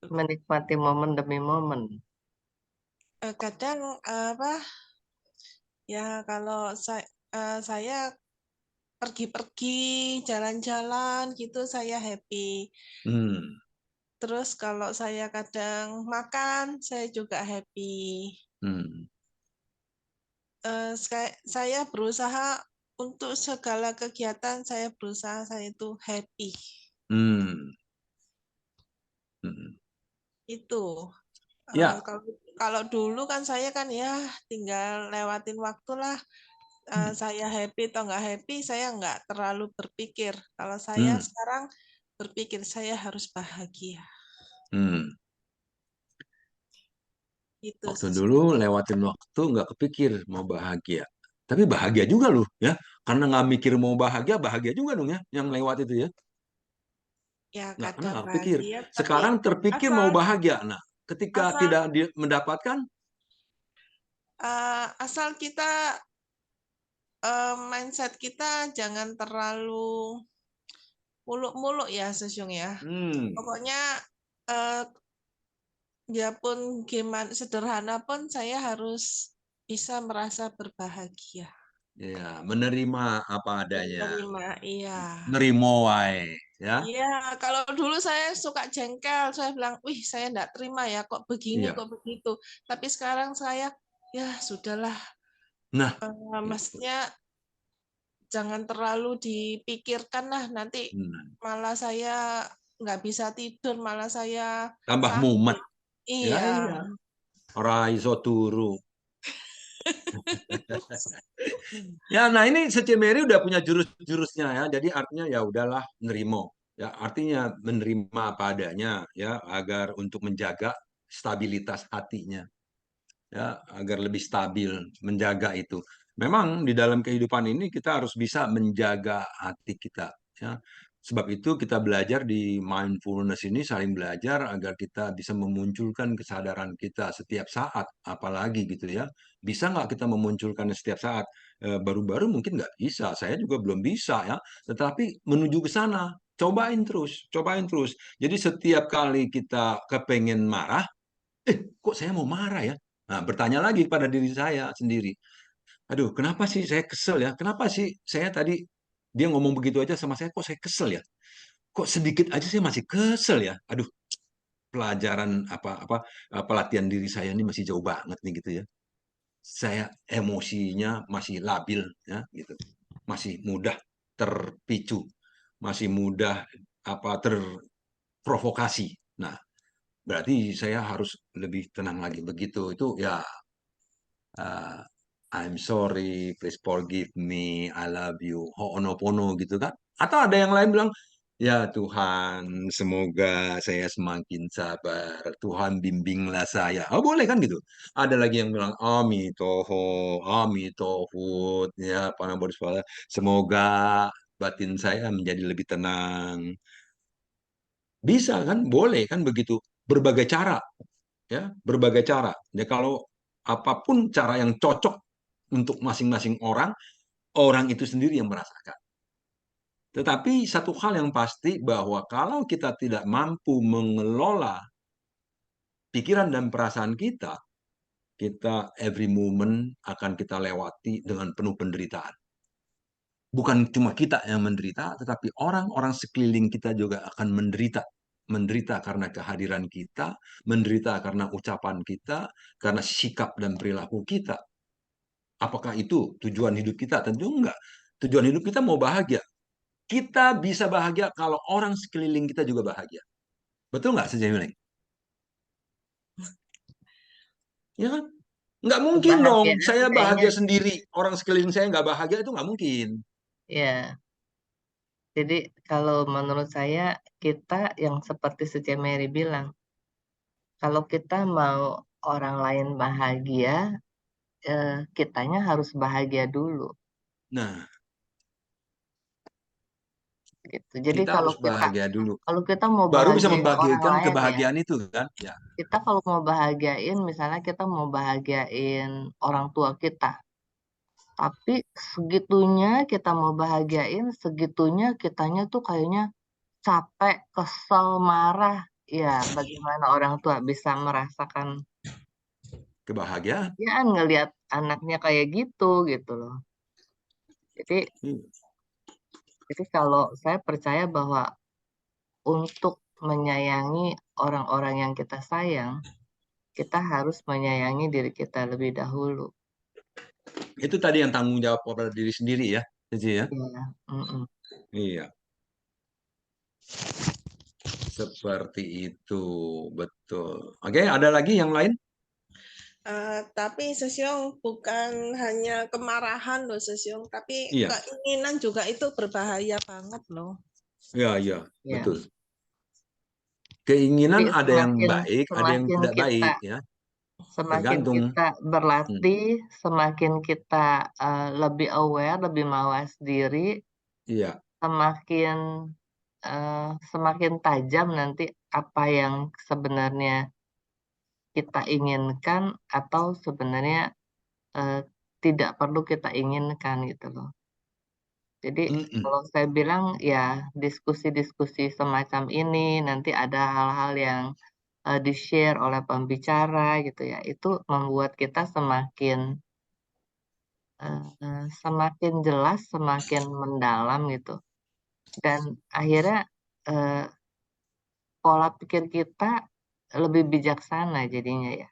Menikmati momen demi momen. kadang apa ya kalau saya pergi-pergi, jalan-jalan gitu saya happy. Hmm. Terus kalau saya kadang makan, saya juga happy. Hmm. Saya berusaha untuk segala kegiatan, saya berusaha saya itu happy. Hmm. Hmm. Itu. Ya. Kalau dulu kan saya kan ya tinggal lewatin waktu lah. Saya happy atau nggak happy, saya nggak terlalu berpikir. Kalau saya sekarang berpikir saya harus bahagia. Hmm. Itu Waktu sih. dulu lewatin waktu nggak kepikir mau bahagia. Tapi bahagia juga loh ya. Karena nggak mikir mau bahagia, bahagia juga dong ya yang lewat itu ya. Ya Nggak, karena kadang nggak pikir. bahagia, tapi Sekarang terpikir mau bahagia. Nah, ketika asal tidak mendapatkan, asal kita mindset kita jangan terlalu muluk-muluk ya, Susyung ya. Pokoknya ya pun gimana sederhana pun saya harus bisa merasa berbahagia. ya menerima apa adanya. Menerima, iya. Nerimo wae, ya. Iya, kalau dulu saya suka jengkel, saya bilang, wih saya enggak terima ya, kok begini, Iya. kok begitu. Tapi sekarang saya, ya sudahlah, Nah, maksudnya jangan terlalu dipikirkan lah, nanti malah saya nggak bisa tidur, malah saya tambah mumet. sakit. Ya, Iya. iya. Ora iso turu. Ya, nah ini Secemeri udah punya jurus-jurusnya ya. Jadi artinya ya udahlah nerimo. Ya, artinya menerima apa adanya ya agar untuk menjaga stabilitas hatinya. Ya, agar lebih stabil, menjaga itu. Memang di dalam kehidupan ini kita harus bisa menjaga hati kita ya. Sebab itu kita belajar di mindfulness ini saling belajar agar kita bisa memunculkan kesadaran kita setiap saat, apalagi gitu ya. Bisa nggak kita memunculkan setiap saat? Baru-baru mungkin nggak bisa, saya juga belum bisa ya. Tetapi menuju ke sana, cobain terus, cobain terus. Jadi setiap kali kita kepengen marah, kok saya mau marah ya? Nah, bertanya lagi pada diri saya sendiri. Aduh, kenapa sih saya kesel ya? Kenapa sih saya tadi dia ngomong begitu aja sama saya, kok saya kesel ya? Kok sedikit aja saya masih kesel ya? Aduh, pelajaran pelatihan diri saya ini masih jauh banget nih gitu ya. Saya emosinya masih labil ya gitu. Masih mudah terpicu, masih mudah terprovokasi. Nah, berarti saya harus lebih tenang lagi. Begitu itu ya uh, I'm sorry, please forgive me, I love you, ho'onopono gitu kan. Atau ada yang lain bilang, ya Tuhan, semoga saya semakin sabar, Tuhan bimbinglah saya. Oh boleh kan gitu. Ada lagi yang bilang, Amitoho, Amitohut, ya Panabodhisvara, semoga batin saya menjadi lebih tenang. Bisa kan, boleh kan begitu. Berbagai cara, ya, berbagai cara. Ya kalau apapun cara yang cocok untuk masing-masing orang, orang itu sendiri yang merasakan. Tetapi satu hal yang pasti bahwa kalau kita tidak mampu mengelola pikiran dan perasaan kita every moment akan kita lewati dengan penuh penderitaan. Bukan cuma kita yang menderita, tetapi orang-orang sekeliling kita juga akan menderita. Menderita karena kehadiran kita, menderita karena ucapan kita, karena sikap dan perilaku kita. Apakah itu tujuan hidup kita? Tentu enggak. Tujuan hidup kita mau bahagia. Kita bisa bahagia kalau orang sekeliling kita juga bahagia. Betul nggak sejauh ini? Ya kan? Nggak mungkin dong Kebahagiaan saya kayaknya, bahagia sendiri. Orang sekeliling saya nggak bahagia, itu nggak mungkin. ya. Jadi kalau menurut saya, kita yang seperti Suci Mary bilang, kalau kita mau orang lain bahagia, kitanya harus bahagia dulu. Nah, gitu. Jadi Kita harus bahagia dulu. kalau kita mau Baru bisa bahagiain orang membagikan lain ya, kebahagiaan itu kan. Ya. kita kalau mau bahagiain, misalnya kita mau bahagiain orang tua kita, tapi segitunya kita mau bahagiain, segitunya kitanya tuh kayaknya capek, kesel, marah. Ya, bagaimana orang tua bisa merasakan Kebahagiaan. ngelihat anaknya kayak gitu loh. Jadi kalau saya percaya bahwa untuk menyayangi orang-orang yang kita sayang, kita harus menyayangi diri kita lebih dahulu. Itu tadi yang tanggung jawab pada diri sendiri ya, Cici ya. Iya, Iya. Seperti itu, betul. Oke, ada lagi yang lain? Tapi Sesiong bukan hanya kemarahan loh Sesiong, tapi Iya. keinginan juga itu berbahaya banget loh. Iya, Iya. betul. Keinginan Jadi ada yang baik, ada yang tidak baik ya. semakin Tergantung. kita berlatih, semakin kita lebih aware, lebih mawas diri, Iya. semakin tajam nanti apa yang sebenarnya kita inginkan atau sebenarnya tidak perlu kita inginkan gitu loh. Jadi kalau saya bilang ya diskusi-diskusi semacam ini nanti ada hal-hal yang di-share oleh pembicara gitu ya, itu membuat kita semakin jelas, semakin mendalam gitu. Dan akhirnya pola pikir kita lebih bijaksana jadinya ya.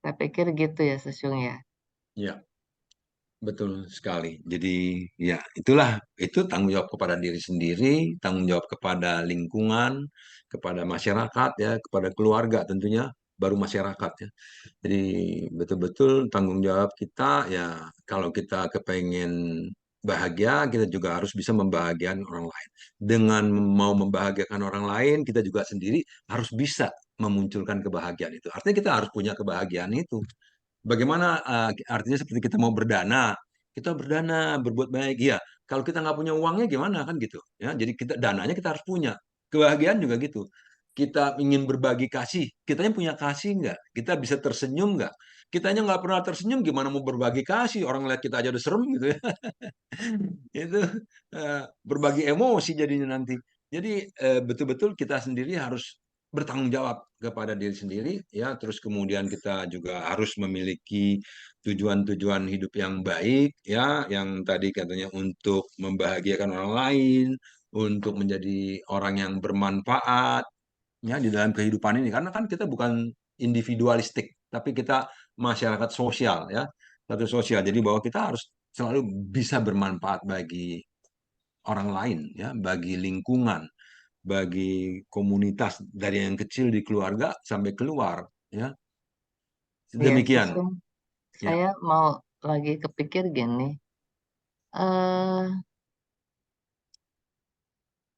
Saya pikir gitu ya Sesiung ya. Ya, betul sekali. Jadi ya itulah, itu tanggung jawab kepada diri sendiri, tanggung jawab kepada lingkungan, kepada masyarakat ya, kepada keluarga tentunya, baru masyarakat ya. Jadi betul-betul tanggung jawab kita ya, kalau kita kepengen bahagia, kita juga harus bisa membahagiakan orang lain. Dengan mau membahagiakan orang lain, kita juga sendiri harus bisa memunculkan kebahagiaan itu. Artinya kita harus punya kebahagiaan itu. Bagaimana artinya seperti kita mau berdana, kita berdana, berbuat baik. Iya, kalau kita nggak punya uangnya gimana kan gitu. Ya, jadi dananya kita harus punya. Kebahagiaan juga gitu. Kita ingin berbagi kasih, kitanya punya kasih nggak? Kita bisa tersenyum nggak? Kitanya nggak pernah tersenyum, gimana mau berbagi kasih? Orang lihat kita aja udah serem gitu ya. Itu berbagi emosi jadinya nanti. Jadi betul-betul kita sendiri harus bertanggung jawab kepada diri sendiri ya, terus kemudian kita juga harus memiliki tujuan-tujuan hidup yang baik ya, yang tadi katanya untuk membahagiakan orang lain, untuk menjadi orang yang bermanfaat ya di dalam kehidupan ini, karena kan kita bukan individualistik tapi kita masyarakat sosial ya, satu sosial. Jadi bahwa kita harus selalu bisa bermanfaat bagi orang lain ya, bagi lingkungan, bagi komunitas, dari yang kecil di keluarga sampai keluar ya. Iya, Demikian Sesiung. ya. Saya mau lagi kepikir gini.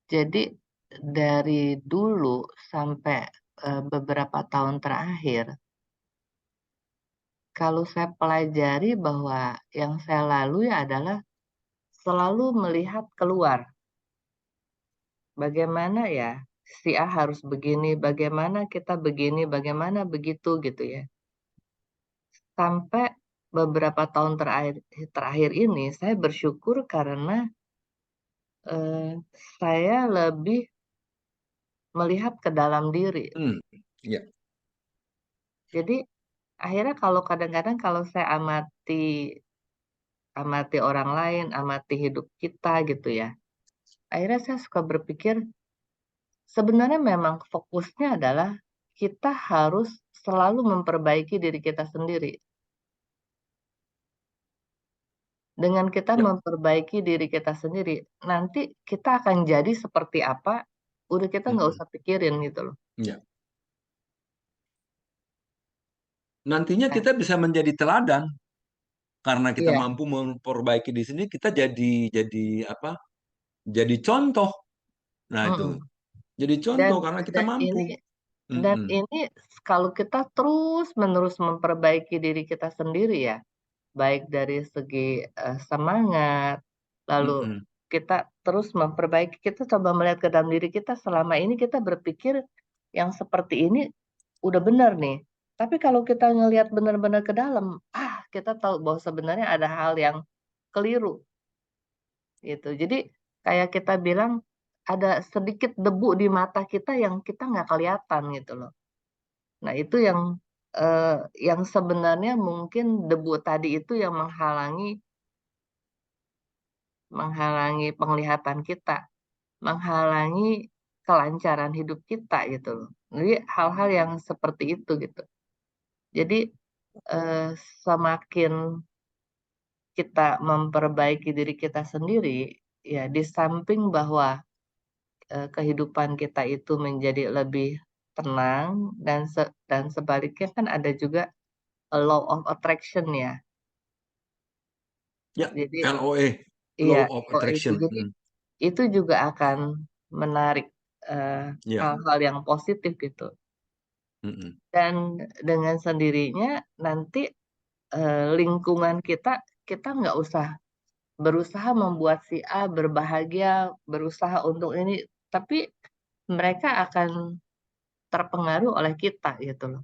Jadi dari dulu sampai beberapa tahun terakhir, kalau saya pelajari bahwa yang saya lalui adalah selalu melihat keluar. Bagaimana ya si A harus begini, bagaimana kita begini, bagaimana begitu gitu ya. Sampai beberapa tahun terakhir ini saya bersyukur karena saya lebih melihat ke dalam diri. Ya. Jadi akhirnya kalau kadang-kadang kalau saya amati orang lain, amati hidup kita gitu ya. Akhirnya saya suka berpikir sebenarnya memang fokusnya adalah kita harus selalu memperbaiki diri kita sendiri. Dengan kita Ya. memperbaiki diri kita sendiri, nanti kita akan jadi seperti apa, udah kita nggak usah pikirin gitu loh. Ya. Nantinya Nah, kita bisa menjadi teladan karena kita iya. mampu memperbaiki di sini, kita jadi apa? Jadi contoh. Nah, itu. Mm-mm. Jadi contoh karena kita mampu. Dan ini kalau kita terus-menerus memperbaiki diri kita sendiri ya, baik dari segi semangat, lalu kita terus memperbaiki, kita coba melihat ke dalam diri kita, selama ini kita berpikir yang seperti ini udah benar nih. Tapi kalau kita ngelihat benar-benar ke dalam, kita tahu bahwa sebenarnya ada hal yang keliru gitu. Jadi kayak kita bilang ada sedikit debu di mata kita yang kita nggak kelihatan gitu loh. Nah itu yang sebenarnya mungkin debu tadi itu yang menghalangi penglihatan kita, menghalangi kelancaran hidup kita gitu loh. Jadi hal-hal yang seperti itu gitu. Jadi semakin kita memperbaiki diri kita sendiri, ya di samping bahwa kehidupan kita itu menjadi lebih tenang dan sebaliknya kan ada juga law of attraction ya. Ya, Jadi LOA, iya, Law of itu. Attraction. Jadi itu juga akan menarik Ya. hal-hal yang positif gitu. Dan dengan sendirinya nanti lingkungan kita nggak usah berusaha membuat si A berbahagia, berusaha untuk ini, tapi mereka akan terpengaruh oleh kita gitu loh.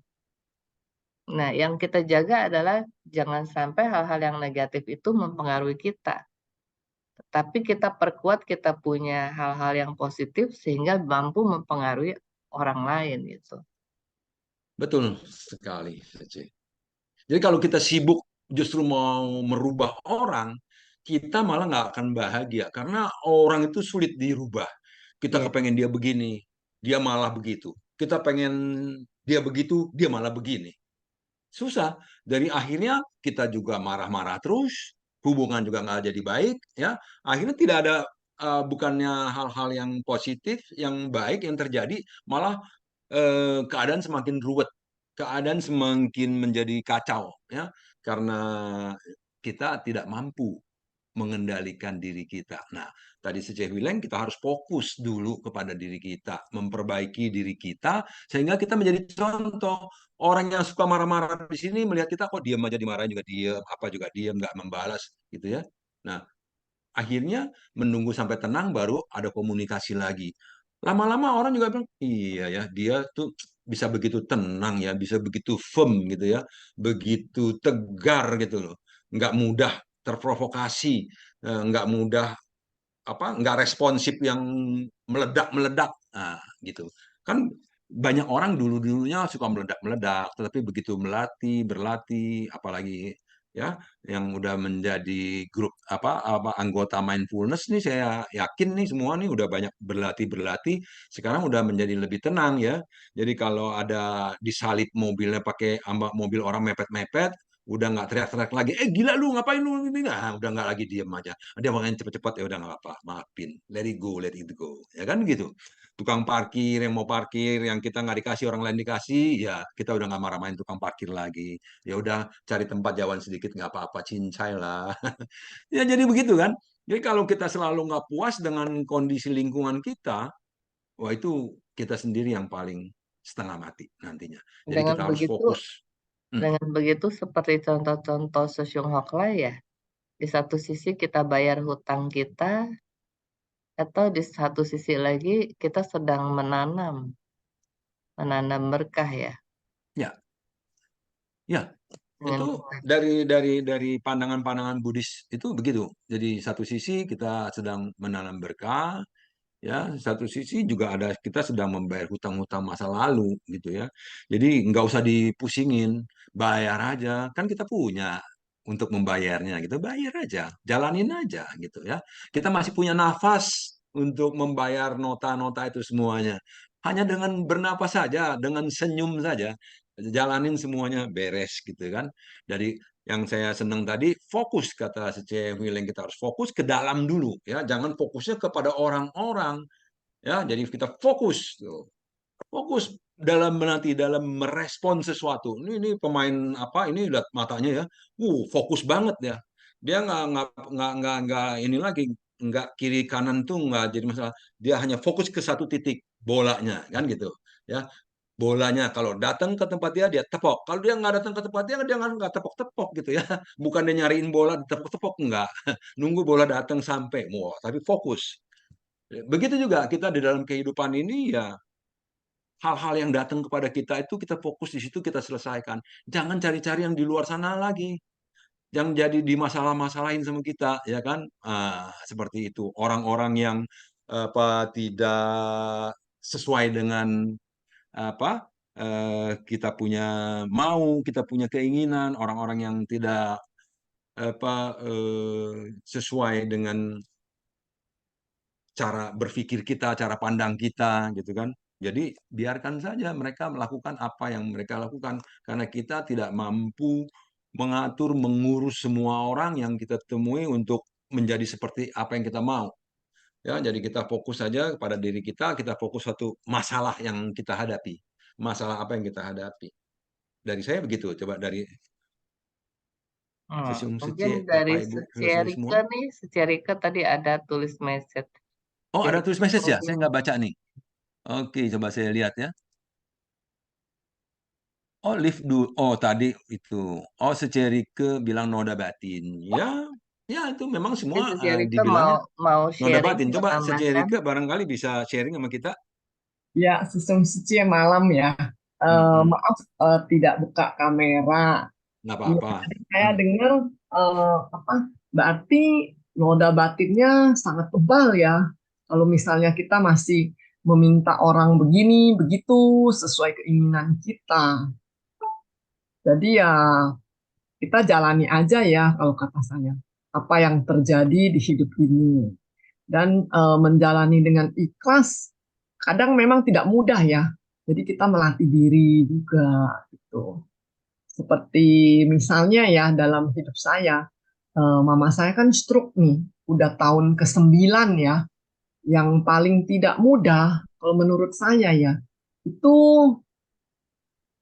Nah, yang kita jaga adalah jangan sampai hal-hal yang negatif itu mempengaruhi kita. Tapi kita perkuat, kita punya hal-hal yang positif sehingga mampu mempengaruhi orang lain gitu. Betul sekali, Cece. Jadi kalau kita sibuk justru mau merubah orang, kita malah nggak akan bahagia karena orang itu sulit dirubah. Kita Iya. kepengen dia begini, dia malah begitu. Kita pengen dia begitu, dia malah begini. Susah. Dari akhirnya kita juga marah-marah terus, hubungan juga nggak jadi baik, ya. Akhirnya tidak ada bukannya hal-hal yang positif, yang baik yang terjadi, malah keadaan semakin ruwet, keadaan semakin menjadi kacau, ya, karena kita tidak mampu mengendalikan diri kita. Nah, tadi Cece bilang kita harus fokus dulu kepada diri kita, memperbaiki diri kita, sehingga kita menjadi contoh. Orang yang suka marah-marah di sini melihat kita kok diam aja, dimarahin juga diam, apa juga diam, nggak membalas, gitu ya. Nah, akhirnya menunggu sampai tenang baru ada komunikasi lagi. Lama-lama orang juga bilang, iya ya, dia tuh bisa begitu tenang ya, bisa begitu firm gitu ya, begitu tegar gitu loh. Nggak mudah terprovokasi, nggak mudah nggak responsif yang meledak-meledak. Nah, gitu. Kan banyak orang dulu-dulunya suka meledak-meledak, tetapi begitu berlatih, apalagi ya yang udah menjadi grup anggota mindfulness nih, saya yakin nih semua nih udah banyak berlatih sekarang udah menjadi lebih tenang ya. Jadi kalau ada disalip mobilnya pakai mobil orang mepet-mepet, udah nggak teriak-teriak lagi, gila lu ngapain lu ini, nah, udah nggak lagi diem aja, dia pengen cepet-cepet, ya udah nggak apa, maafin, let it go, ya kan gitu. Tukang parkir yang mau parkir, yang kita nggak dikasih, orang lain dikasih, ya kita udah nggak marah-marahin tukang parkir lagi. Ya udah cari tempat jauhan sedikit, nggak apa-apa, cincai lah. Ya jadi begitu kan. Jadi kalau kita selalu nggak puas dengan kondisi lingkungan kita, wah itu kita sendiri yang paling setengah mati nantinya. Jadi Dengan kita harus begitu, fokus. seperti contoh-contoh Sosyong Hoklai ya, di satu sisi kita bayar hutang kita, atau di satu sisi lagi kita sedang menanam berkah ya. Ya, ya, Dengan itu dari pandangan-pandangan Buddhis itu begitu. Jadi satu sisi kita sedang menanam berkah, ya, satu sisi juga ada kita sedang membayar hutang-hutang masa lalu gitu ya. Jadi nggak usah dipusingin, bayar aja. Kan kita punya untuk membayarnya gitu, bayar aja, jalanin aja gitu ya. Kita masih punya nafas untuk membayar nota-nota itu semuanya. Hanya dengan bernapas saja, dengan senyum saja, jalanin semuanya beres gitu kan. Jadi yang saya senang tadi, fokus kata Cece Huiling, kita harus fokus ke dalam dulu ya, jangan fokusnya kepada orang-orang ya. Jadi kita fokus tuh, fokus dalam merespon sesuatu. Ini pemain apa ini, lihat matanya ya, fokus banget ya. Dia nggak ini lagi, nggak kiri kanan tuh nggak jadi masalah. Dia hanya fokus ke satu titik bolanya kan gitu ya. Bolanya kalau datang ke tempat dia, dia tepok. Kalau dia nggak datang ke tempat dia nggak tepok-tepok gitu ya. Bukan dia nyariin bola, tepok-tepok, enggak. Nunggu bola datang sampai. Wah, tapi fokus. Begitu juga kita di dalam kehidupan ini ya, hal-hal yang datang kepada kita itu kita fokus di situ, kita selesaikan. Jangan cari-cari yang di luar sana lagi. Yang jadi dimasalah-masalahin sama kita, ya kan? Seperti itu. Orang-orang yang tidak sesuai dengan apa kita punya kita punya keinginan, orang-orang yang tidak sesuai dengan cara berpikir kita, cara pandang kita, gitu kan. Jadi biarkan saja mereka melakukan apa yang mereka lakukan, karena kita tidak mampu mengatur, mengurus semua orang yang kita temui untuk menjadi seperti apa yang kita mau. Ya, jadi kita fokus saja pada diri kita fokus satu masalah yang kita hadapi. Masalah apa yang kita hadapi. Dari saya begitu, coba dari Sesiung Mungkin Secie, dari Bapak Ibu, saudara semua. Secierike tadi ada tulis message. Oh, ada Jadi tulis message ya? Saya mungkin nggak baca nih. Oke, coba saya lihat ya. Oh, lift dulu. Oh, tadi itu. Oh, Secierike bilang noda batin. Ya itu memang semua Secierike dibilangnya mau noda sharing, batin. mau Coba tambahkan. Secierike barangkali bisa sharing sama kita. Ya, Sesung Suci malam ya. Maaf tidak buka kamera. Nggak Ya, apa-apa. saya dengar berarti noda batinnya sangat tebal ya. Kalau misalnya kita masih meminta orang begini, begitu, sesuai keinginan kita. Jadi ya kita jalani aja ya kalau kata saya. Apa yang terjadi di hidup ini. Dan menjalani dengan ikhlas kadang memang tidak mudah ya. Jadi kita melatih diri juga gitu. Seperti misalnya ya dalam hidup saya, mama saya kan stroke nih, udah tahun ke-9 ya. Yang paling tidak mudah kalau menurut saya ya, itu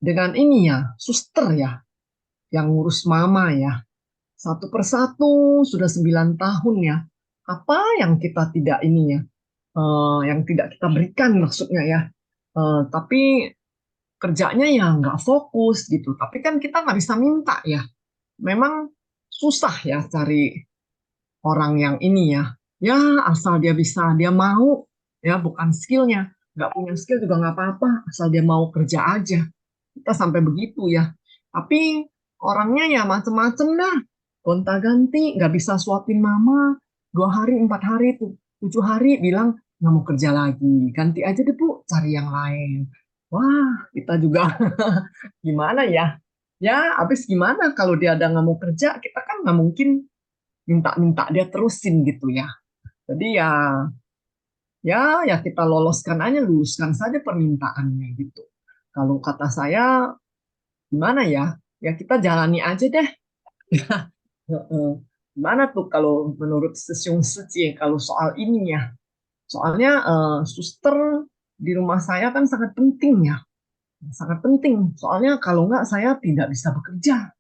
dengan ini ya, suster ya, yang ngurus mama ya. Satu persatu sudah 9 tahun ya. Apa yang kita tidak ini ya, yang tidak kita berikan maksudnya ya. Tapi kerjanya ya nggak fokus gitu. Tapi kan kita nggak bisa minta ya. Memang susah ya cari orang yang ini ya. Ya asal dia bisa, dia mau ya, bukan skillnya. Nggak punya skill juga nggak apa-apa, asal dia mau kerja aja. Kita sampai begitu ya. Tapi orangnya ya macem-macem dah. Gonta-ganti, nggak bisa suapin mama. 2 hari, 4 hari, 7 hari bilang nggak mau kerja lagi. Ganti aja deh Bu, cari yang lain. Wah, kita juga gimana ya? Ya, habis gimana kalau dia ada nggak mau kerja, kita kan nggak mungkin minta-minta dia terusin gitu ya. Jadi ya kita loloskan aja, luluskan saja permintaannya gitu. Kalau kata saya gimana ya? Ya kita jalani aja deh. Gimana tuh kalau menurut Sesiung Suci kalau soal ini ya? Soalnya suster di rumah saya kan sangat penting ya. Sangat penting. Soalnya kalau nggak saya tidak bisa bekerja.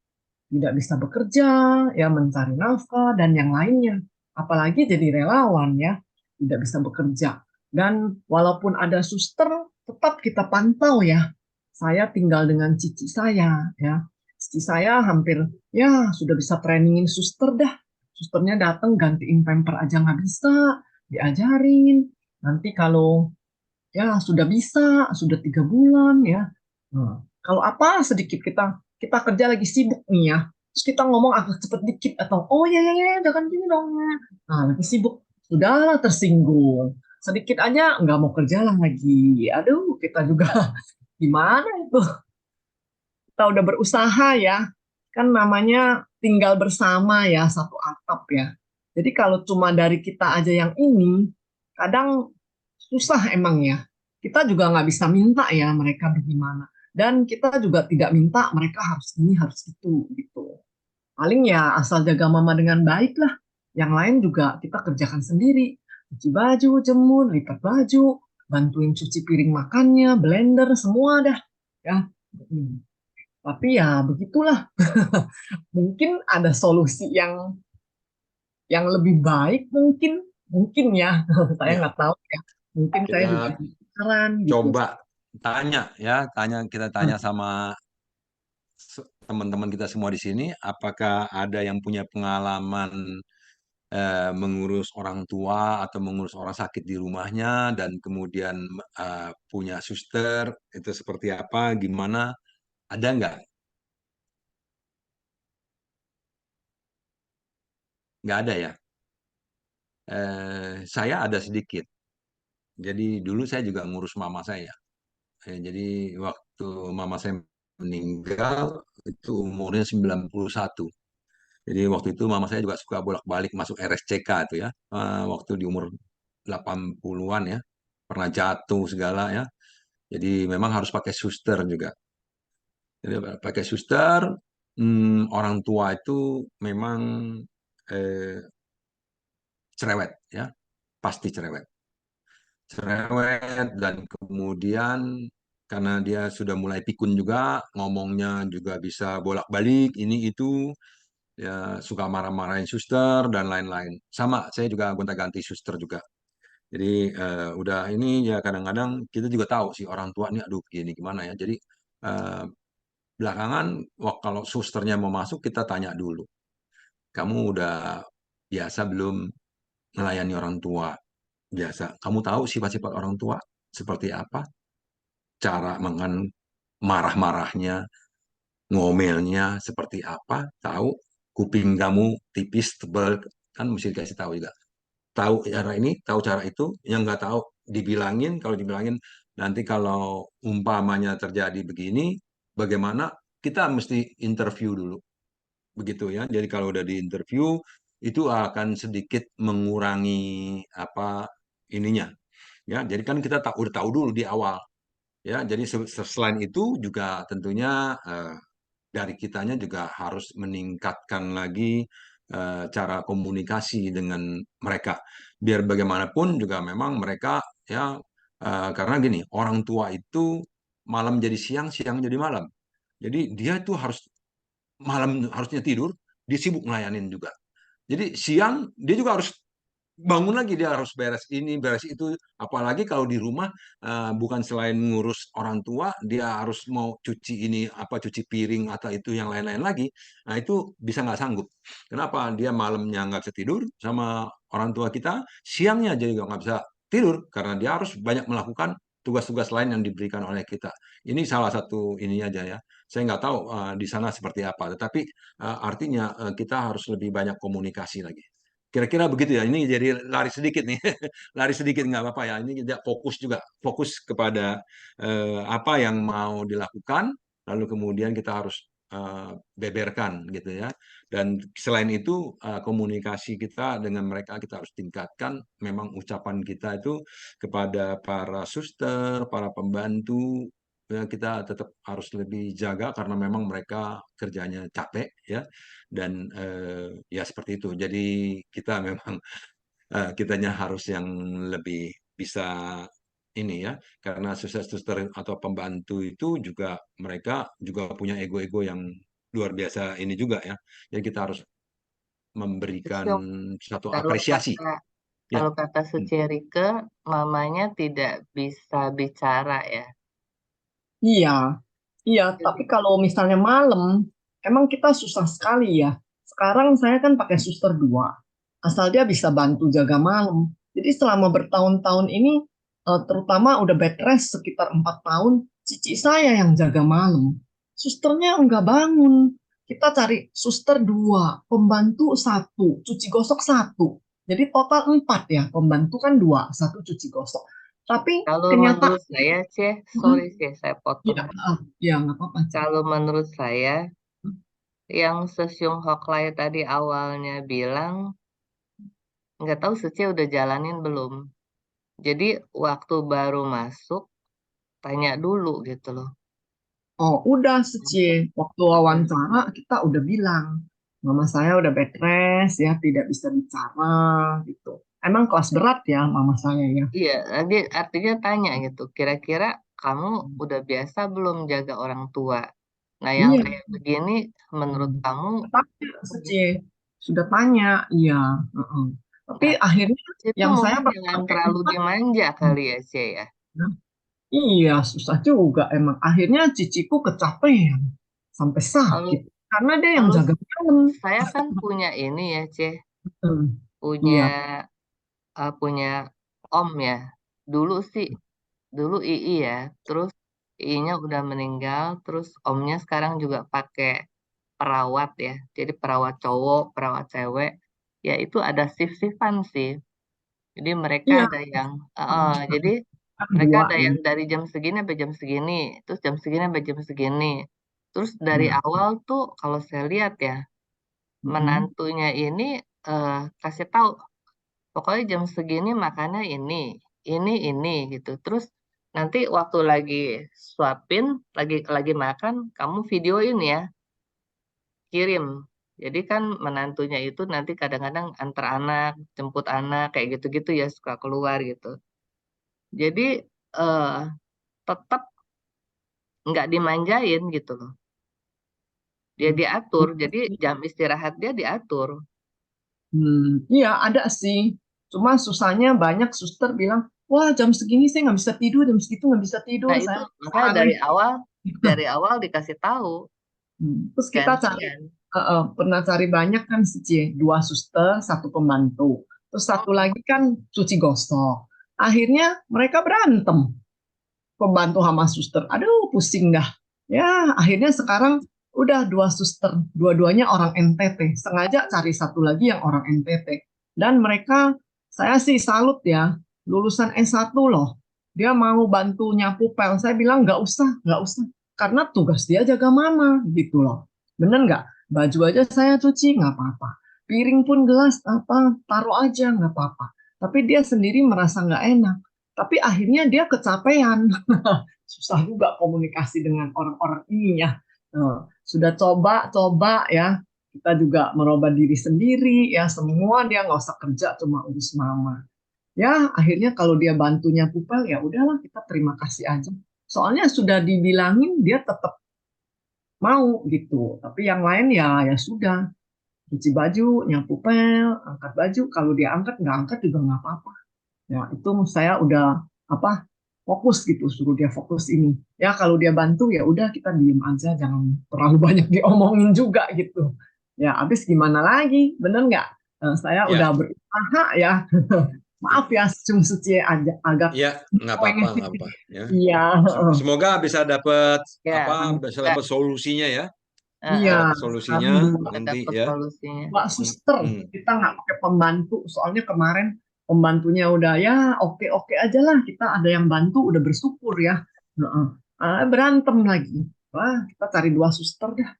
Tidak bisa bekerja, ya mencari nafkah dan yang lainnya. Apalagi jadi relawan ya, tidak bisa bekerja. Dan walaupun ada suster, tetap kita pantau ya. Saya tinggal dengan cici saya ya. Cici saya hampir ya sudah bisa trainingin suster dah. Susternya datang gantiin pamper aja nggak bisa, diajarin. Nanti kalau ya sudah bisa, sudah 3 bulan ya. Nah, kalau apa sedikit kita kerja lagi sibuk nih ya, terus kita ngomong agak cepet dikit atau oh ya jangan gini dong ya. Nah lagi sibuk, sudahlah tersinggung. Sedikit aja nggak mau kerja lah lagi. Aduh kita juga gimana itu? Kita udah berusaha ya, kan namanya tinggal bersama ya satu atap ya. Jadi kalau cuma dari kita aja yang ini, kadang susah emang ya. Kita juga nggak bisa minta ya mereka bagaimana. Dan kita juga tidak minta mereka harus ini, harus itu gitu. Paling ya asal jaga mama dengan baik lah. Yang lain juga kita kerjakan sendiri. Cuci baju, jemur, lipat baju, bantuin cuci piring makannya, blender, semua dah. Ya. Tapi ya begitulah. Mungkin ada solusi yang lebih baik mungkin ya. Saya Ya, nggak tahu ya. Mungkin saya juga kita saran gitu. coba kita tanya sama teman-teman kita semua di sini, apakah ada yang punya pengalaman mengurus orang tua atau mengurus orang sakit di rumahnya dan kemudian punya suster, itu seperti apa, gimana? Ada nggak? Nggak ada ya? Saya ada sedikit. Jadi dulu saya juga ngurus mama saya. Jadi waktu mama saya meninggal itu umurnya 91. Jadi waktu itu mama saya juga suka bolak-balik masuk RSCK itu ya. Waktu di umur 80-an ya. Pernah jatuh segala ya. Jadi memang harus pakai suster juga. Jadi pakai suster, orang tua itu memang eh, cerewet ya, pasti cerewet. Cerewet dan kemudian karena dia sudah mulai pikun juga, ngomongnya juga bisa bolak-balik ini itu, ya suka marah-marahin suster dan lain-lain. Sama, saya juga gonta-ganti suster juga. Jadi udah ini ya kadang-kadang kita juga tahu sih orang tua nih, aduh gini gimana ya. Jadi eh, belakangan kalau susternya mau masuk kita tanya dulu, kamu udah biasa belum melayani orang tua? Biasa. Kamu tahu sifat-sifat orang tua seperti apa? Cara marah-marahnya, ngomelnya seperti apa? Tahu? Kuping kamu tipis, tebal, kan mesti dikasih tahu juga. Tahu cara ini, tahu cara itu, yang nggak tahu dibilangin, kalau dibilangin nanti kalau umpamanya terjadi begini, bagaimana? Kita mesti interview dulu, begitu ya. Jadi kalau udah di interview, itu akan sedikit mengurangi apa ininya, ya. Jadi kan kita udah tahu dulu di awal, ya. Jadi selain itu juga tentunya dari kitanya juga harus meningkatkan lagi cara komunikasi dengan mereka. Biar bagaimanapun juga memang mereka ya karena gini, orang tua itu malam jadi siang, siang jadi malam. Jadi dia itu malam harusnya tidur, dia sibuk ngelayanin juga. Jadi siang dia juga harus bangun lagi, dia harus beres ini beres itu, apalagi kalau di rumah bukan selain ngurus orang tua, dia harus mau cuci ini apa, cuci piring atau itu yang lain-lain lagi. Nah itu bisa nggak sanggup. Kenapa? Dia malamnya nggak bisa tidur sama orang tua kita, siangnya jadi nggak bisa tidur karena dia harus banyak melakukan tugas-tugas lain yang diberikan oleh kita. Ini salah satu ini aja ya. Saya nggak tahu di sana seperti apa, tetapi artinya kita harus lebih banyak komunikasi lagi. Kira-kira begitu ya. Ini jadi lari sedikit nih, lari sedikit nggak apa-apa ya. Ini tidak fokus juga, fokus kepada apa yang mau dilakukan, lalu kemudian kita harus beberkan gitu ya. Dan selain itu komunikasi kita dengan mereka kita harus tingkatkan. Memang ucapan kita itu kepada para suster, para pembantu, ya, kita tetap harus lebih jaga karena memang mereka kerjanya capek ya. Dan ya seperti itu. Jadi kita memang kitanya harus yang lebih bisa ini ya, karena suster-suster atau pembantu itu juga mereka juga punya ego-ego yang luar biasa ini juga ya. Jadi kita harus memberikan Susyuk, satu kalau apresiasi. kata Ya, kalau kata Sucierike, mamanya tidak bisa bicara ya. Iya, iya. Tapi Jadi, kalau misalnya malam, emang kita susah sekali ya. Sekarang saya kan pakai suster 2, asal dia bisa bantu jaga malam. Jadi selama bertahun-tahun ini, terutama udah bed rest sekitar 4 tahun, cici saya yang jaga malam. Susternya nggak bangun. Kita cari suster 2, pembantu 1, cuci gosok 1. Jadi total 4 ya, pembantu kan 2, 1 cuci gosok. Tapi kalau kenyataan, menurut saya, sorry saya potong. ya, ya nggak apa-apa. Kalau menurut saya, yang Sesyung Hoklai tadi awalnya bilang, nggak tahu Suci udah jalanin belum. Jadi waktu baru masuk, tanya dulu gitu loh. Oh, udah Suci. Waktu wawancara kita udah bilang, mama saya udah bed rest ya, tidak bisa bicara gitu. Emang kelas berat ya mama saya ya. Iya, artinya tanya gitu, kira-kira kamu udah biasa belum jaga orang tua? Nah, yang Iya, kayak begini, menurut kamu, tapi Suci sudah tanya, iya. Heeh. Tapi nah, akhirnya itu yang saya mungkin jangan pakai terlalu 4, dimanja kali ya, C ya. Iya, susah juga emang. Akhirnya ciciku kecapean sampai Kalau sakit karena dia yang kalau jaga malam. saya kan punya ini ya, C, Hmm, punya iya, punya om ya. Dulu sih, dulu II ya. Terus II-nya udah meninggal, terus omnya sekarang juga pakai perawat ya. Jadi perawat cowok, perawat cewek. Ya itu ada shift-shiftan sih. Jadi mereka iya, ada yang, jadi kan mereka dua ada ya. yang dari jam segini sampai jam segini, terus jam segini sampai jam segini. Terus dari Iya. awal tuh kalau saya lihat ya, Mm-mm. menantunya ini kasih tahu, pokoknya jam segini makannya ini gitu. Terus nanti waktu lagi suapin, lagi makan, kamu videoin ya, kirim. Jadi kan menantunya itu nanti kadang-kadang antar anak, jemput anak, kayak gitu-gitu ya suka keluar gitu. Jadi eh, tetap nggak dimanjain gitu loh. Dia diatur, jadi jam istirahat dia diatur. Iya ada sih. Cuma susahnya banyak suster bilang, wah jam segini saya nggak bisa tidur, jam segitu nggak bisa tidur. Nah itu Saya makanya sehari. dari awal dikasih tahu Terus kita cari, gantian. pernah cari banyak kan sih, Cie. Dua suster, satu pembantu. Terus satu Hmm, lagi kan cuci gosok. Akhirnya mereka berantem, pembantu sama suster. Aduh, pusing dah. Ya, akhirnya sekarang udah dua suster, dua-duanya orang NTT. Sengaja cari satu lagi yang orang NTT. Dan mereka, saya sih salut ya, lulusan S1 loh. Dia mau bantu nyapu pel. Saya bilang nggak usah, nggak usah. Karena tugas dia jaga mama gitu loh. Bener nggak? Baju aja saya cuci, nggak apa-apa. Piring pun gelas apa, taruh aja, nggak apa-apa. Tapi dia sendiri merasa nggak enak. Tapi akhirnya dia kecapean. Susah juga komunikasi dengan orang-orang ini ya. Sudah coba-coba ya, kita juga merubah diri sendiri ya, semua dia nggak usah kerja, cuma urus mama. Ya, akhirnya kalau dia bantunya pupel, ya udahlah kita terima kasih aja. Soalnya sudah dibilangin dia tetap mau gitu. Tapi yang lain ya ya sudah, cuci baju, nyapu pel, angkat baju. Kalau dia angkat nggak angkat juga nggak apa-apa. Ya, itu saya udah apa fokus gitu, suruh dia fokus ini. Ya kalau dia bantu ya udah kita diem aja, jangan terlalu banyak diomongin juga gitu. Ya habis gimana lagi, bener nggak? Saya Ya, udah berusaha ya. ya, Maaf ya, Cung Suci agak ya, nggak apa-apa, nggak apa. Ya. iya, Semoga bisa dapat Ya, bisa semoga dapat solusinya ya, iya. bisa dapat Sekarang solusinya juga ada nanti ya. solusinya. Mbak Suster, Hmm. kita nggak pakai pembantu. Soalnya kemarin pembantunya udah ya oke-oke aja lah. Kita ada yang bantu, udah bersyukur ya. Heeh. Berantem lagi. Wah, kita cari dua suster dah.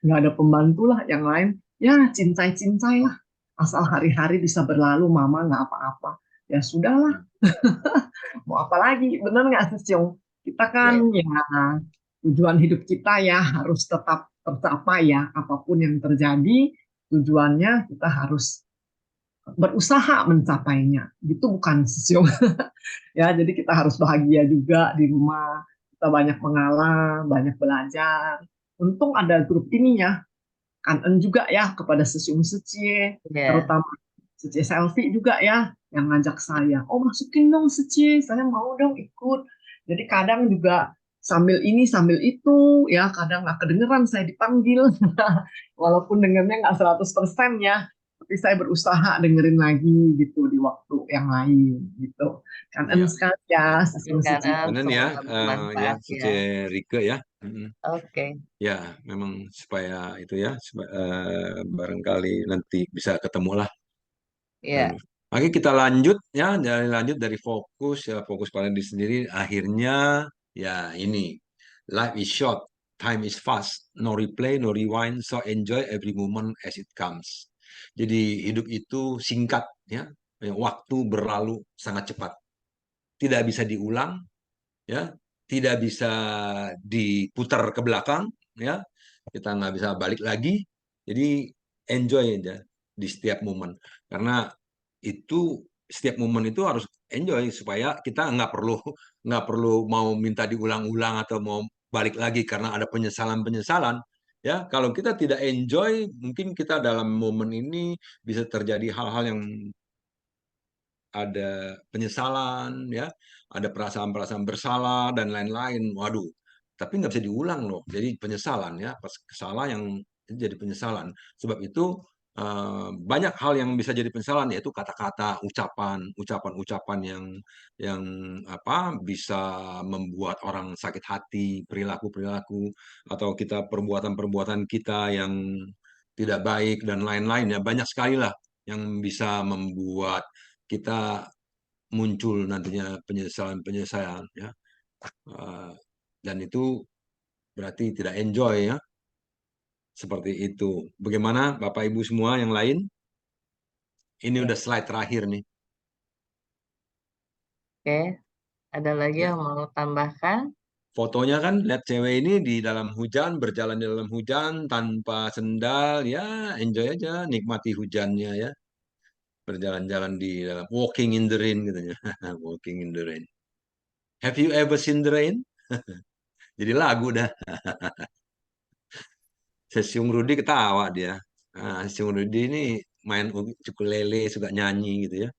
Nggak ada pembantu lah. Yang lain, ya cincai-cincai lah. Asal hari-hari bisa berlalu, mama nggak apa-apa. Ya sudahlah, mau apa lagi? Bener nggak sih, Ciong? Kita kan Ya, ya tujuan hidup kita ya harus tetap tercapai ya. Apapun yang terjadi, tujuannya kita harus berusaha mencapainya. Gitu bukan Sisyong. Ya, jadi kita harus bahagia juga di rumah. Kita banyak mengalah, banyak belajar. Untung ada grup ini ya. Kangen juga ya kepada Sisyong Secie, Ya, terutama Secie Selfie juga ya yang ngajak saya. Oh, masukin dong Secie, saya mau dong ikut. Jadi kadang juga sambil ini sambil itu ya, kadang nggak kedengeran saya dipanggil. Walaupun dengernya nggak 100% ya, tapi saya berusaha dengerin lagi gitu di waktu yang lain gitu. Kangen ya, sekali ya mungkin Sisyong kan Secie. benar ya, semoga ya, bermanfaat ya. Rike ya. Oke, Ya, memang supaya itu ya, barangkali nanti bisa ketemu lah. ya, Oke, kita lanjut ya, lanjut dari fokus ya, fokus pada diri sendiri. Akhirnya ya ini, life is short, time is fast, no replay, no rewind, so enjoy every moment as it comes. Jadi hidup itu singkat ya, waktu berlalu sangat cepat, tidak bisa diulang ya, tidak bisa diputar ke belakang ya, kita nggak bisa balik lagi. Jadi enjoy aja di setiap momen, karena itu setiap momen itu harus enjoy supaya kita nggak perlu mau minta diulang-ulang atau mau balik lagi karena ada penyesalan-penyesalan ya. Kalau kita tidak enjoy, mungkin kita dalam momen ini bisa terjadi hal-hal yang ada penyesalan, ya, ada perasaan-perasaan bersalah dan lain-lain. Waduh, tapi nggak bisa diulang loh. Jadi penyesalan ya, pas kesalahan yang jadi penyesalan. Sebab itu banyak hal yang bisa jadi penyesalan, yaitu kata-kata, ucapan-ucapan yang apa bisa membuat orang sakit hati, perilaku-perilaku, atau kita perbuatan-perbuatan kita yang tidak baik dan lain-lain ya. Banyak sekali lah yang bisa membuat kita muncul nantinya penyesalan-penyesalan ya. Dan itu berarti tidak enjoy ya. Seperti itu. Bagaimana Bapak Ibu semua yang lain? Ini udah slide terakhir nih. Oke, ada lagi Ya. yang mau tambahkan? Fotonya kan lihat cewek ini di dalam hujan, berjalan di dalam hujan tanpa sendal, ya enjoy aja, nikmati hujannya ya. Berjalan-jalan di dalam walking in the rain katanya. Walking in the rain. Have you ever seen the rain? Jadi lagu dah. Sesiung Rudi ketawa dia. Nah, Sesiung Rudi ini main ukulele, suka nyanyi gitu ya.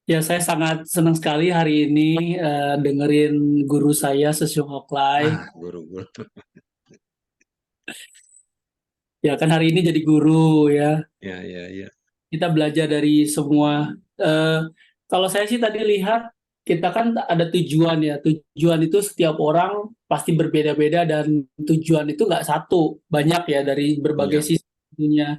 Ya, saya sangat senang sekali hari ini dengerin guru saya, Sesiung Hoklai. Guru-guru. Ya, kan hari ini jadi guru ya. Ya. Kita belajar dari semua. Kalau saya sih tadi lihat, kita kan ada tujuan ya. Tujuan itu setiap orang pasti berbeda-beda dan tujuan itu nggak satu. Banyak ya dari berbagai Iya. sisi tentunya.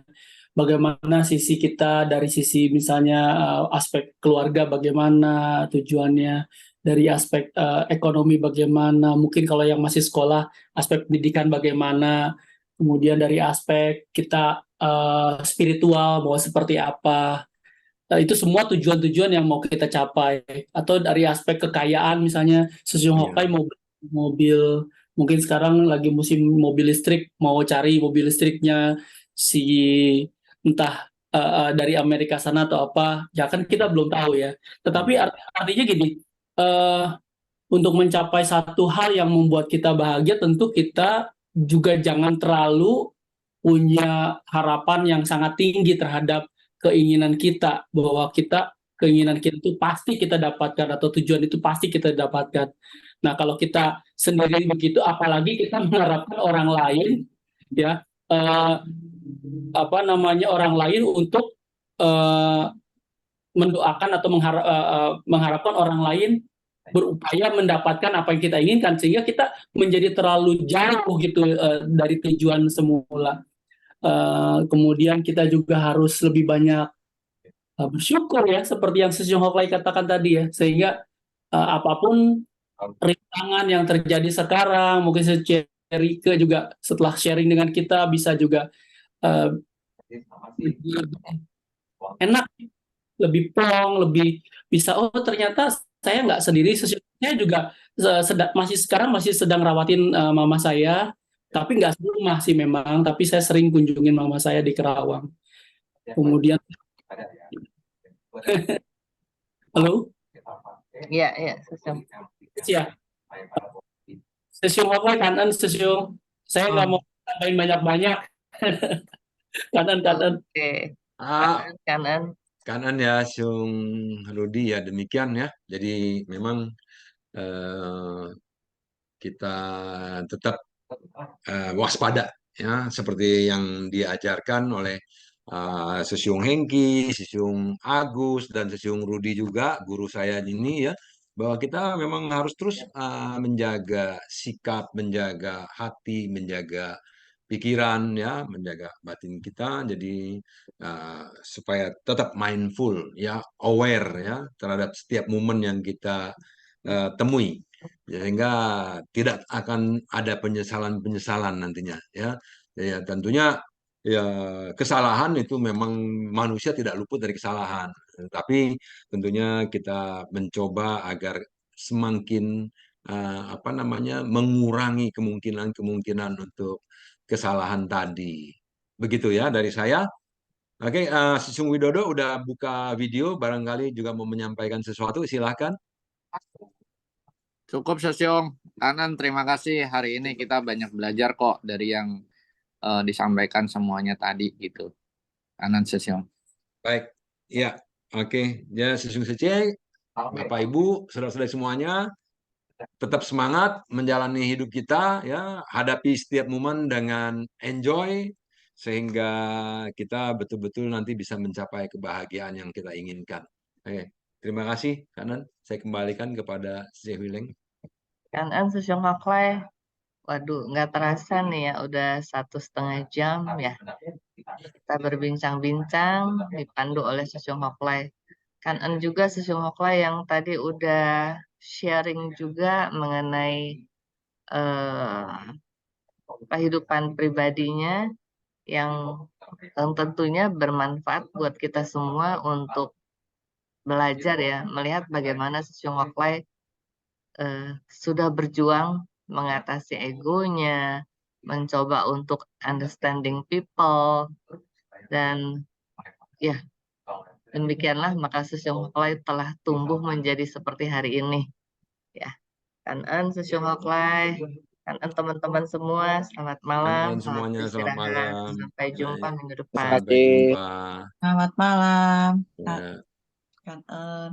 Bagaimana sisi kita dari sisi misalnya aspek keluarga bagaimana tujuannya, dari aspek ekonomi bagaimana, mungkin kalau yang masih sekolah aspek pendidikan bagaimana, kemudian dari aspek kita spiritual mau seperti apa. Itu semua tujuan-tujuan yang mau kita capai. Atau dari aspek kekayaan misalnya Sesiung Iya. Hoklai mau beli mobil, mungkin sekarang lagi musim mobil listrik, mau cari mobil listriknya si entah dari Amerika sana atau apa, ya kan kita belum tahu ya. Tetapi artinya gini, untuk mencapai satu hal yang membuat kita bahagia, tentu kita juga jangan terlalu punya harapan yang sangat tinggi terhadap keinginan kita, bahwa keinginan kita itu pasti kita dapatkan atau tujuan itu pasti kita dapatkan. Nah, kalau kita sendiri begitu, apalagi kita mengharapkan orang lain ya orang lain untuk mendoakan atau mengharapkan orang lain berupaya mendapatkan apa yang kita inginkan, sehingga kita menjadi terlalu jauh gitu dari tujuan semula. Kemudian kita juga harus lebih banyak bersyukur ya, seperti yang Sesiung Hoklai katakan tadi ya, sehingga apapun rintangan yang terjadi sekarang, mungkin Rike juga setelah sharing dengan kita bisa juga enak, lebih plong, lebih bisa, oh ternyata saya nggak sendiri, saya juga masih sedang rawatin mama saya, tapi nggak serumah sih memang, tapi saya sering kunjungin mama saya di Kerawang. Kemudian, halo? Iya, Sesiung. Ya, Sesiung apa kanan Sesiung? Saya nggak mau tambahin banyak-banyak. Kanan. Oke, kanan. Ya, Sung Rudi ya, demikian ya. Jadi memang kita tetap waspada ya, seperti yang diajarkan oleh Sesiung Hengki, Sesiung Agus, dan Sesiung Rudi juga, guru saya ini ya, bahwa kita memang harus terus menjaga sikap, menjaga hati, menjaga pikiran ya, menjaga batin kita, jadi supaya tetap mindful ya, aware ya terhadap setiap momen yang kita temui, sehingga tidak akan ada penyesalan-penyesalan nantinya ya. Ya tentunya ya kesalahan itu memang manusia tidak luput dari kesalahan, tapi tentunya kita mencoba agar semakin mengurangi kemungkinan untuk kesalahan tadi. Begitu ya dari saya. Oke, Sesung Widodo udah buka video, barangkali juga mau menyampaikan sesuatu, silahkan. Cukup Sesiung. Kanan, terima kasih. Hari ini kita banyak belajar kok dari yang disampaikan semuanya tadi gitu. Kanan Sesiung. Baik, ya. Oke, ya Sesung Sece, Bapak Ibu, saudara-saudara semuanya, tetap semangat menjalani hidup kita, ya, hadapi setiap momen dengan enjoy, sehingga kita betul-betul nanti bisa mencapai kebahagiaan yang kita inginkan. Oke, terima kasih, Kanan. Saya kembalikan kepada Sisi Willing. Kanan Sesung Hoklai. Waduh, nggak terasa nih ya, udah 1,5 jam ya. Kita berbincang-bincang, dipandu oleh Sesung Hoklai. Kanan juga Sesung Hoklai yang tadi udah sharing juga mengenai kehidupan pribadinya yang tentunya bermanfaat buat kita semua untuk belajar ya, melihat bagaimana Sesung Hoklai sudah berjuang mengatasi egonya, mencoba untuk understanding people, dan ya demikianlah maka Sesung Hoklai telah tumbuh menjadi seperti hari ini. Ya, Kanan Sesung Hoklai, Kanan teman-teman semua, selamat malam, Kanan semuanya, selamat istirahat, malam. sampai jumpa Baik, minggu Terima depan. sampai kasih. jumpa. Selamat malam, Ya. Kanan.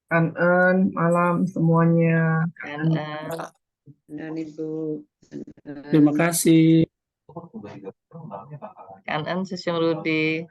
Kanan malam semuanya. Kanan. Dan Ibu. Terima kasih. Kanan Sesung Rudi.